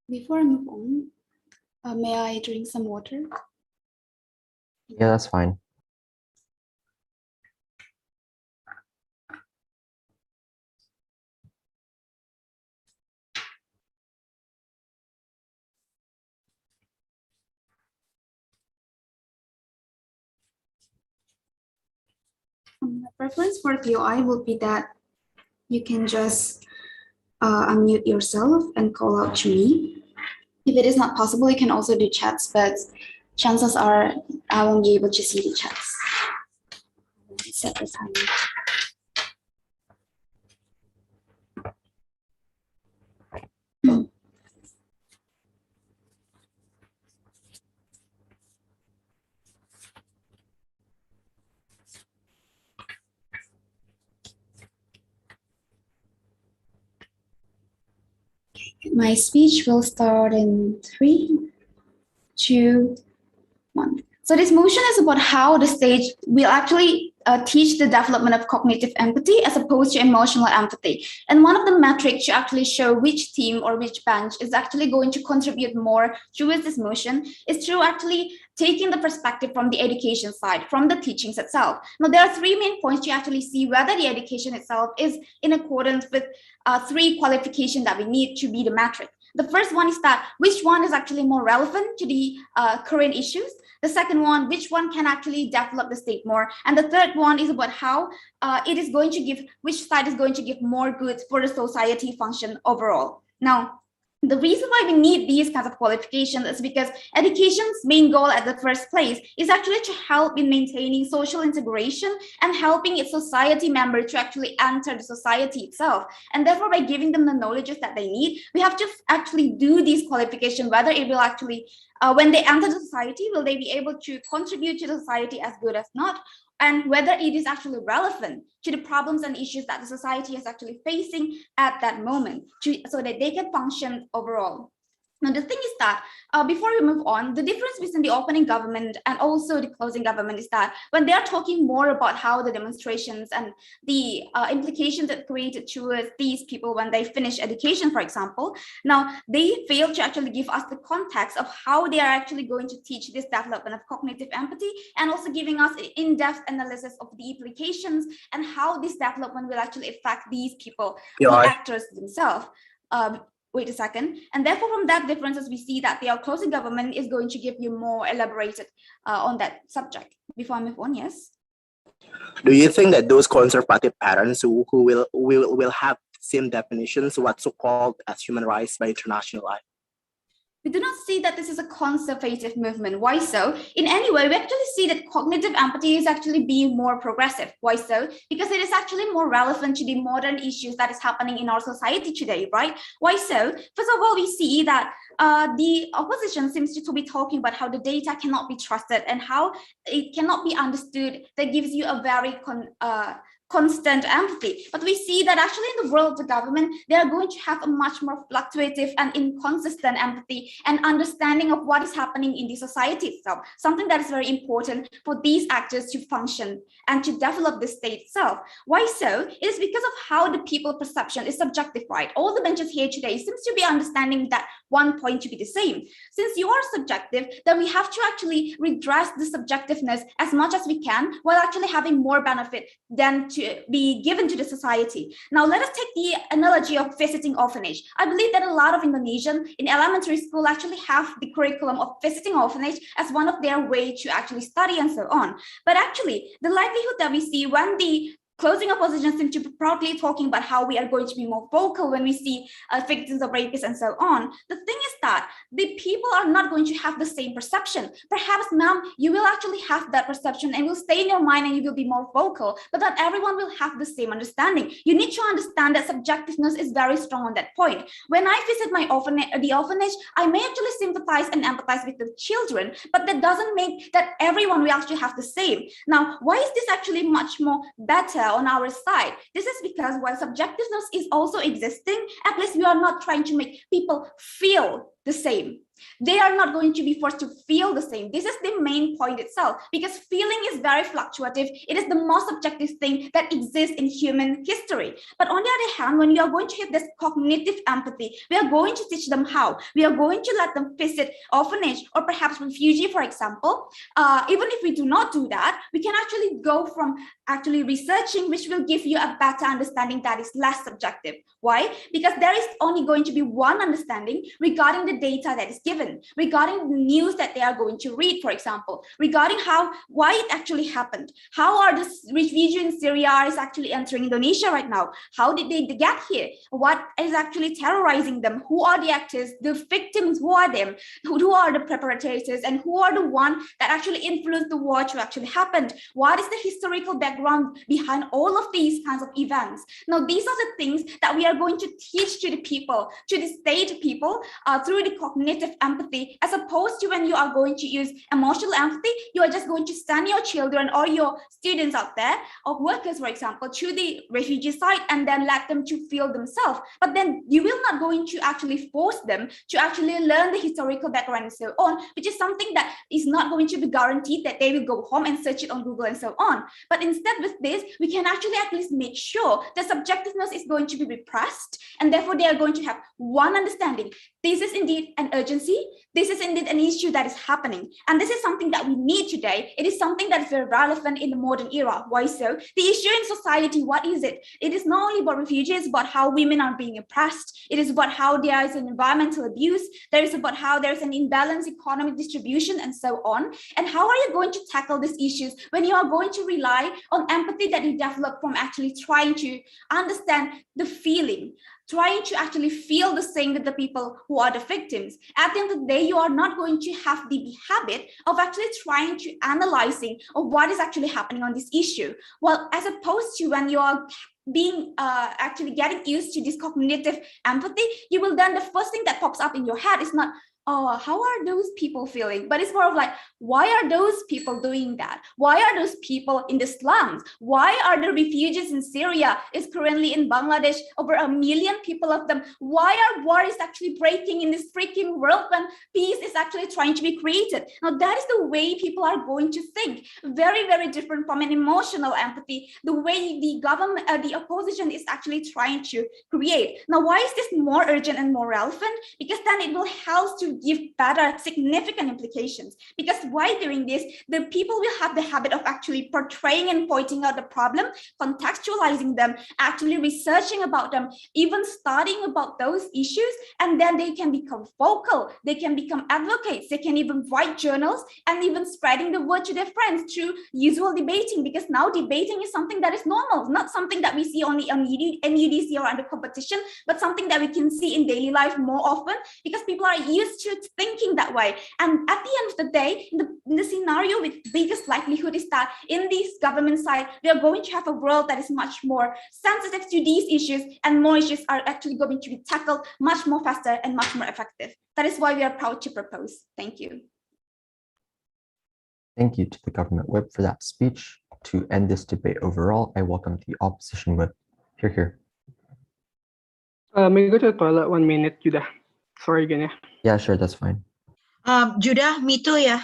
Before I move on, may I drink some water? Yeah, that's fine. My preference for POI will be that you can just unmute yourself and call out to me. If it is not possible, you can also do chats, but chances are I won't be able to see the chats. Set the timer. My speech will start in 3, 2, 1. So this motion is about how the stage will actually teach the development of cognitive empathy as opposed to emotional empathy. And one of the metrics to actually show which team or which bench is actually going to contribute more towards this motion is through actually taking the perspective from the education side, from the teachings itself. Now, there are 3 main points to actually see whether the education itself is in accordance with 3 qualifications that we need to be the metric. The first one is that which one is actually more relevant to the current issues. The second one, which one can actually develop the state more. And the third one is about how it is going to give, which side is going to give more goods for the society function overall. Now, the reason why we need these kinds of qualifications is because education's main goal at the first place is actually to help in maintaining social integration and helping its society members to actually enter the society itself. And therefore, by giving them the knowledges that they need, we have to actually do these qualifications, whether it will actually, when they enter the society, will they be able to contribute to the society as good as not? And whether it is actually relevant to the problems and issues that the society is actually facing at that moment, so that they can function overall. Now, the thing is that before we move on, the difference between the opening government and also the closing government is that when they are talking more about how the demonstrations and the implications that created towards these people when they finish education, for example, now they fail to actually give us the context of how they are actually going to teach this development of cognitive empathy, and also giving us an in-depth analysis of the implications and how this development will actually affect these people, the actors themselves. Wait a second. And therefore, from that differences, we see that the closing government is going to give you more elaborated on that subject. Before I move on, yes? Do you think that those conservative parents who will have same definitions, what's so-called as human rights by international law? We do not see that this is a conservative movement. Why so? In any way, we actually see that cognitive empathy is actually being more progressive. Why so? Because it is actually more relevant to the modern issues that is happening in our society today, right? Why so? First of all, we see that the opposition seems to be talking about how the data cannot be trusted and how it cannot be understood. That gives you a very constant empathy. But we see that actually in the world of the government, they are going to have a much more fluctuative and inconsistent empathy and understanding of what is happening in the society itself, something that is very important for these actors to function and to develop the state itself. Why so? It is because of how the people perception is subjective, right? All the benches here today seems to be understanding that one point to be the same. Since you are subjective, then we have to actually redress the subjectiveness as much as we can while actually having more benefit than to be given to the society. Now, let us take the analogy of visiting orphanage. I believe that a lot of Indonesians in elementary school actually have the curriculum of visiting orphanage as one of their way to actually study and so on. But actually, the likelihood that we see when the closing opposition seem to be proudly talking about how we are going to be more vocal when we see victims of rapists and so on. The thing is that the people are not going to have the same perception. Perhaps, ma'am, you will actually have that perception and will stay in your mind and you will be more vocal, but not everyone will have the same understanding. You need to understand that subjectiveness is very strong on that point. When I visit my the orphanage, I may actually sympathize and empathize with the children, but that doesn't make that everyone will actually have the same. Now, why is this actually much more better data on our side. This is because while subjectiveness is also existing, at least we are not trying to make people feel the same. They are not going to be forced to feel the same. This is the main point itself, because feeling is very fluctuative. It is the most objective thing that exists in human history. But on the other hand, when you are going to have this cognitive empathy, we are going to teach them how. We are going to let them visit orphanage or perhaps refugee, for example. Even if we do not do that, we can actually go from actually researching, which will give you a better understanding that is less subjective. Why? Because there is only going to be one understanding regarding the data that is given, regarding the news that they are going to read, for example, regarding why it actually happened. How are the refugees in Syria is actually entering Indonesia right now? How did they get here? What is actually terrorizing them? Who are the actors? The victims, who are them? Who are the perpetrators? And who are the ones that actually influenced the war to actually happen? What is the historical background behind all of these kinds of events? Now, these are the things that we are going to teach to the people, to the state people, through the cognitive empathy, as opposed to when you are going to use emotional empathy, you are just going to send your children or your students out there, or workers, for example, to the refugee site and then let them to feel themselves. But then you will not going to actually force them to actually learn the historical background and so on, which is something that is not going to be guaranteed that they will go home and search it on Google and so on. But instead with this, we can actually at least make sure that subjectiveness is going to be repressed, and therefore they are going to have one understanding. This is indeed an urgency. This is indeed an issue that is happening. And this is something that we need today. It is something that is very relevant in the modern era. Why so? The issue in society, what is it? It is not only about refugees, but how women are being oppressed. It is about how there is an environmental abuse. There is about how there's an imbalanced economic distribution and so on. And how are you going to tackle these issues when you are going to rely on empathy that you develop from actually trying to understand the feeling, trying to actually feel the same with the people who are the victims? At the end of the day, you are not going to have the habit of actually trying to analyzing of what is actually happening on this issue. Well, as opposed to when you are being actually getting used to this cognitive empathy, you will then, the first thing that pops up in your head is not, oh, how are those people feeling? But it's more of like, why are those people doing that? Why are those people in the slums? Why are the refugees in Syria is currently in Bangladesh, over 1 million people of them? Why are wars actually breaking in this freaking world when peace is actually trying to be created? Now, that is the way people are going to think. Very, very different from an emotional empathy, the way the government, the opposition is actually trying to create. Now, why is this more urgent and more relevant? Because then it will help to give better significant implications. Because while doing this, the people will have the habit of actually portraying and pointing out the problem, contextualizing them, actually researching about them, even studying about those issues, and then they can become vocal, they can become advocates, they can even write journals, and even spreading the word to their friends through usual debating, because now debating is something that is normal, not something that we see only on NUDC or under competition, but something that we can see in daily life more often, because people are used to thinking that way. And at the end of the day, the scenario with biggest likelihood is that in this government side, we are going to have a world that is much more sensitive to these issues, and more issues are actually going to be tackled much more faster and much more effective. That is why we are proud to propose. Thank you. Thank you to the government whip for that speech. To end this debate overall, I welcome the opposition whip. Hear, hear. May I go to the toilet 1 minute, Judah? Sorry again, yeah. Yeah, sure, that's fine. Judah, me too, yeah.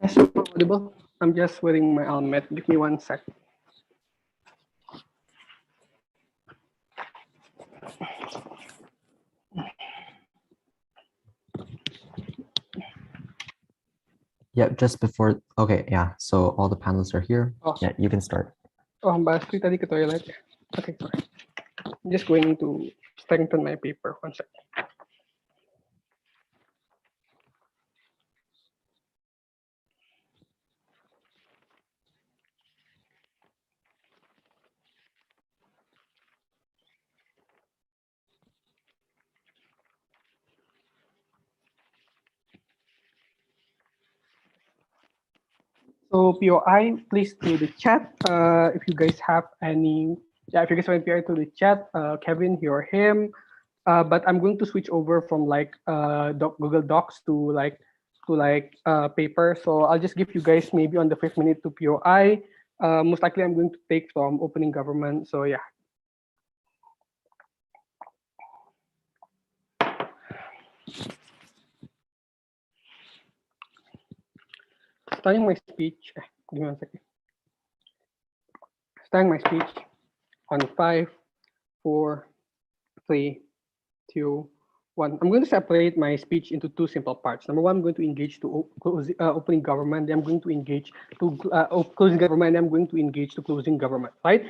Yes, I'm audible. I'm just wearing my helmet. Give me 1 sec. Yeah, just before. Okay, yeah. So all the panelists are here. Oh. Yeah, you can start. Oh, Mbak Astri tadi ke toilet. Okay, sorry. I'm just going to strengthen my paper. 1 sec. So POI, please do the chat. If you guys have any, if you guys want POI to the chat, Kevin, he or him. But I'm going to switch over from like Google Docs to paper. So I'll just give you guys maybe on the 5th minute to POI. Most likely I'm going to take from opening government. So yeah. Starting my speech. Give me 1 second. Starting my speech on 5, 4, 3, 2, 1. I'm going to separate my speech into 2 simple parts. Number 1, I'm going to engage to opening government. Then I'm going to engage to closing government. Then I'm going to engage to closing government, right?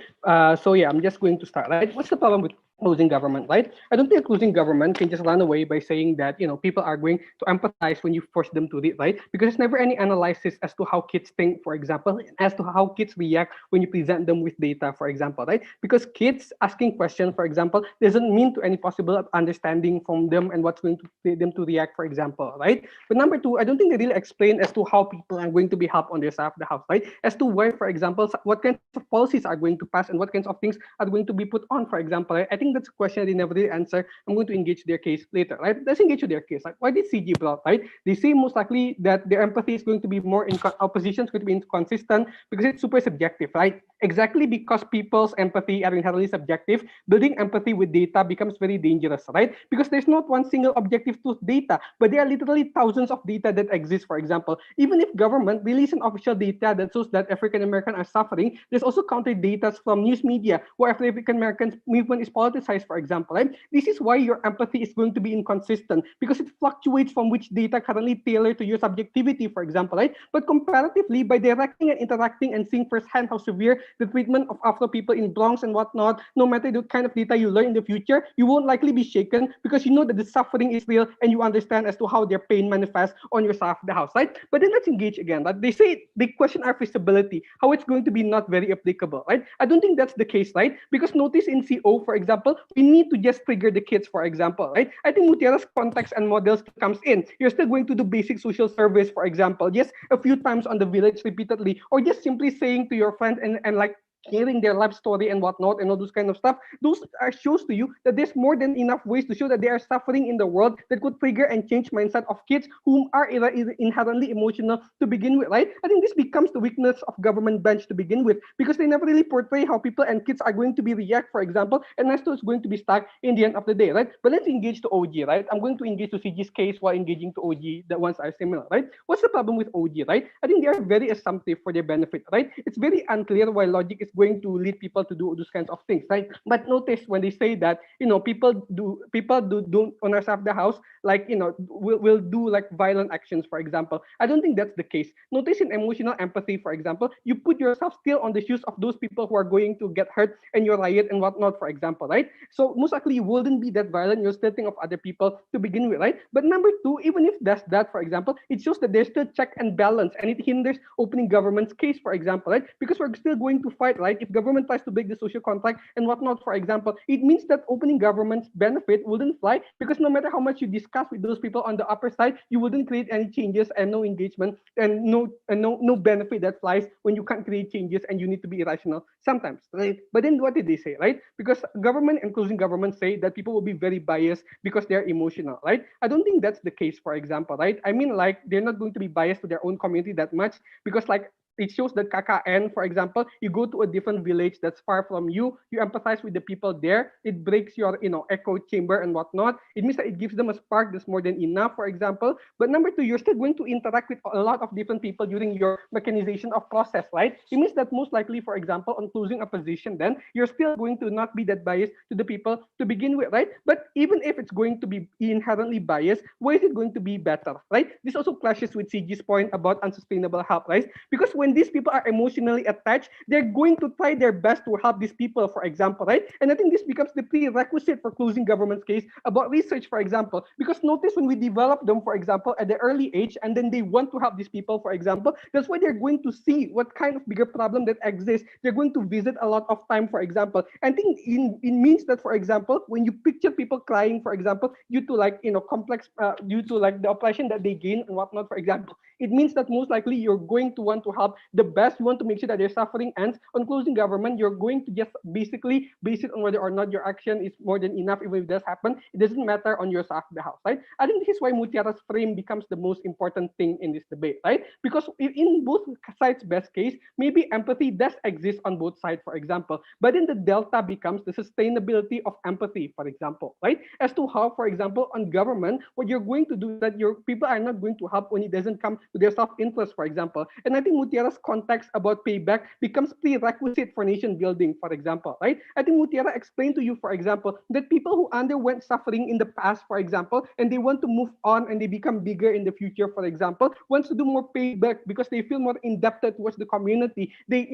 So yeah, I'm just going to start, right? What's the problem with closing government, right? I don't think closing government can just run away by saying that, people are going to empathize when you force them to read, right? Because there's never any analysis as to how kids think, for example, as to how kids react when you present them with data, for example, right? Because kids asking questions, for example, doesn't mean to any possible understanding from them and what's going to lead them to react, for example, right? But number 2, I don't think they really explain as to how people are going to be helped on their side of the house, right? As to where, for example, what kinds of policies are going to pass and what kinds of things are going to be put on, for example, right? I think that's a question they never really answer. I'm going to engage their case later, right? Let's engage with their case. Like, why did CG brought, right? They say most likely that their empathy is going to be more in opposition, is going to be inconsistent because it's super subjective, right? Exactly because people's empathy are inherently subjective, building empathy with data becomes very dangerous, right? Because there's not one single objective truth data, but there are literally thousands of data that exist, for example. Even if government release an official data that shows that African Americans are suffering, there's also counter data from news media where African American movement is politicized, for example, right? This is why your empathy is going to be inconsistent because it fluctuates from which data currently tailored to your subjectivity, for example, right? But comparatively, by directing and interacting and seeing firsthand how severe the treatment of Afro people in Bronx and whatnot, no matter the kind of data you learn in the future, you won't likely be shaken because you know that the suffering is real and you understand as to how their pain manifests on your side of the house, right? But then let's engage again. Right? They say they question our feasibility, how it's going to be not very applicable, right? I don't think that's the case, right? Because notice in CO, for example, we need to just trigger the kids, for example, right? I think Mutiara's context and models comes in. You're still going to do basic social service, for example, just a few times on the village repeatedly, or just simply saying to your friend and like hearing their life story and whatnot and all those kind of stuff, those shows to you that there's more than enough ways to show that they are suffering in the world that could trigger and change mindset of kids whom are inherently emotional to begin with, right? I think this becomes the weakness of government bench to begin with because they never really portray how people and kids are going to be react, for example, and Nesto is going to be stuck in the end of the day, right? But let's engage to OG, right? I'm going to engage to CG's case while engaging to OG, the ones are similar, right? What's the problem with OG, right? I think they are very assumptive for their benefit, right? It's very unclear why logic is going to lead people to do those kinds of things, right? But notice when they say that, people do on our side of the house, like, will do like violent actions, for example. I don't think that's the case. Notice in emotional empathy, for example, you put yourself still on the shoes of those people who are going to get hurt and you riot and whatnot, for example, right? So most likely you wouldn't be that violent. You'll still think of other people to begin with, right? But number 2, even if that's that, for example, it shows that there's still check and balance and it hinders opening government's case, for example, right? Because we're still going to fight, right? If government tries to break the social contract and whatnot, for example, it means that opening government's benefit wouldn't fly because no matter how much you discuss with those people on the upper side, you wouldn't create any changes and no engagement and no benefit that flies when you can't create changes and you need to be irrational sometimes, right? But then what did they say, right? Because government and closing government say that people will be very biased because they're emotional, right? I don't think that's the case, for example, right? I mean, like, they're not going to be biased to their own community that much because, like, it shows that KKN, for example, you go to a different village that's far from you, you empathize with the people there, it breaks your echo chamber and whatnot. It means that it gives them a spark that's more than enough, for example. But number two, you're still going to interact with a lot of different people during your mechanization of process, right? It means that most likely, for example, on closing a position, then you're still going to not be that biased to the people to begin with, right? But even if it's going to be inherently biased, why is it going to be better, right? This also clashes with CG's point about unsustainable help, right? Because when these people are emotionally attached, they're going to try their best to help these people, for example, right? And I think this becomes the prerequisite for closing government's case about research, for example, because notice when we develop them, for example, at the early age, and then they want to help these people, for example, that's why they're going to see what kind of bigger problem that exists. They're going to visit a lot of time, for example. I think it means that, for example, when you picture people crying, for example, due to complex, due to the oppression that they gain and whatnot, for example, it means that most likely you're going to want to help the best. You want to make sure that their suffering ends. On closing government, you're going to just basically base it on whether or not your action is more than enough. Even if it does happen, it doesn't matter on your side of the house, right? I think this is why Mutiara's frame becomes the most important thing in this debate, right? Because in both sides' best case, maybe empathy does exist on both sides, for example, but then the delta becomes the sustainability of empathy, for example, right? As to how, for example, on government, what you're going to do is that your people are not going to help when it doesn't come to their self-interest, for example. And I think Mutiara's context about payback becomes prerequisite for nation building, for example, right? I think Mutiara explained to you, for example, that people who underwent suffering in the past, for example, and they want to move on and they become bigger in the future, for example, wants to do more payback because they feel more indebted towards the community. They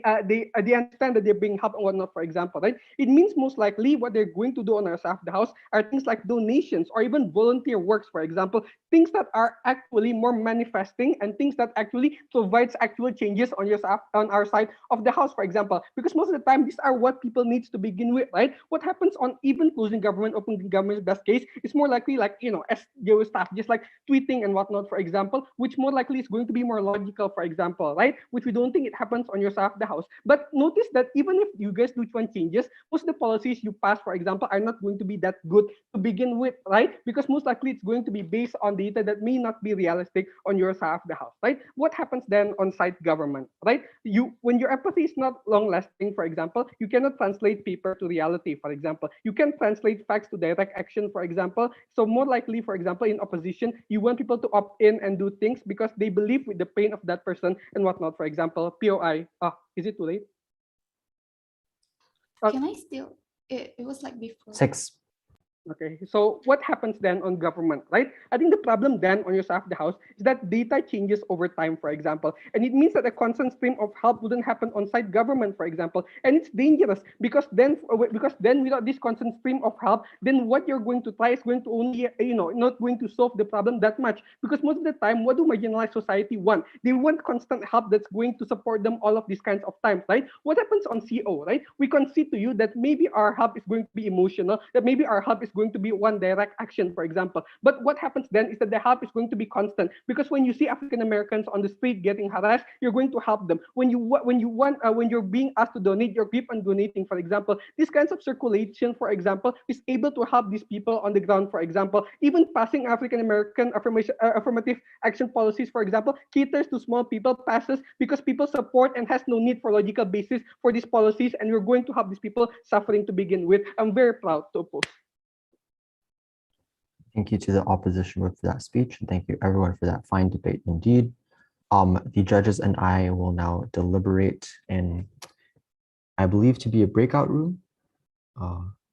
understand that they're being helped and whatnot, for example, right? It means most likely what they're going to do on our side of the house are things like donations or even volunteer works, for example, things that are actually more manifesting and things that actually provides actual changes on our side of the house, for example, because most of the time these are what people needs to begin with, right? What happens on even closing government, opening government's best case is more likely SGO stuff, just like tweeting and whatnot, for example, which more likely is going to be more logical, for example, right? Which we don't think it happens on your side of the house. But notice that even if you guys do one changes, most of the policies you pass, for example, are not going to be that good to begin with, right? Because most likely it's going to be based on data that may not be realistic on your side of the house, right? What happens then on site government, right? When your empathy is not long lasting, for example, you cannot translate paper to reality, for example. You can translate facts to direct action, for example. So more likely, for example, in opposition, you want people to opt in and do things because they believe with the pain of that person and whatnot, for example, POI. Is it too late? Can I still? It was like before. 6. Okay, so what happens then on government, right? I think the problem then on your side of the house is that data changes over time, for example, and it means that a constant stream of help wouldn't happen on site government, for example, and it's dangerous because then without this constant stream of help, then what you're going to try is going to only not going to solve the problem that much, because most of the time, what do marginalized society want? They want constant help that's going to support them all of these kinds of times, right? What happens on CO, right? We concede to you that maybe our help is going to be emotional, that maybe our help is going to be one direct action, for example. But what happens then is that the help is going to be constant, because when you see African Americans on the street getting harassed, you're going to help them. When you're being asked to donate, you're keep on donating, for example. These kinds of circulation, for example, is able to help these people on the ground, for example. Even passing African American affirmative action policies, for example, caters to small people, passes because people support and has no need for logical basis for these policies, and we're going to help these people suffering to begin with. I'm very proud to oppose. Thank you to the opposition for that speech, and thank you everyone for that fine debate indeed. The judges and I will now deliberate in, I believe, to be a breakout room.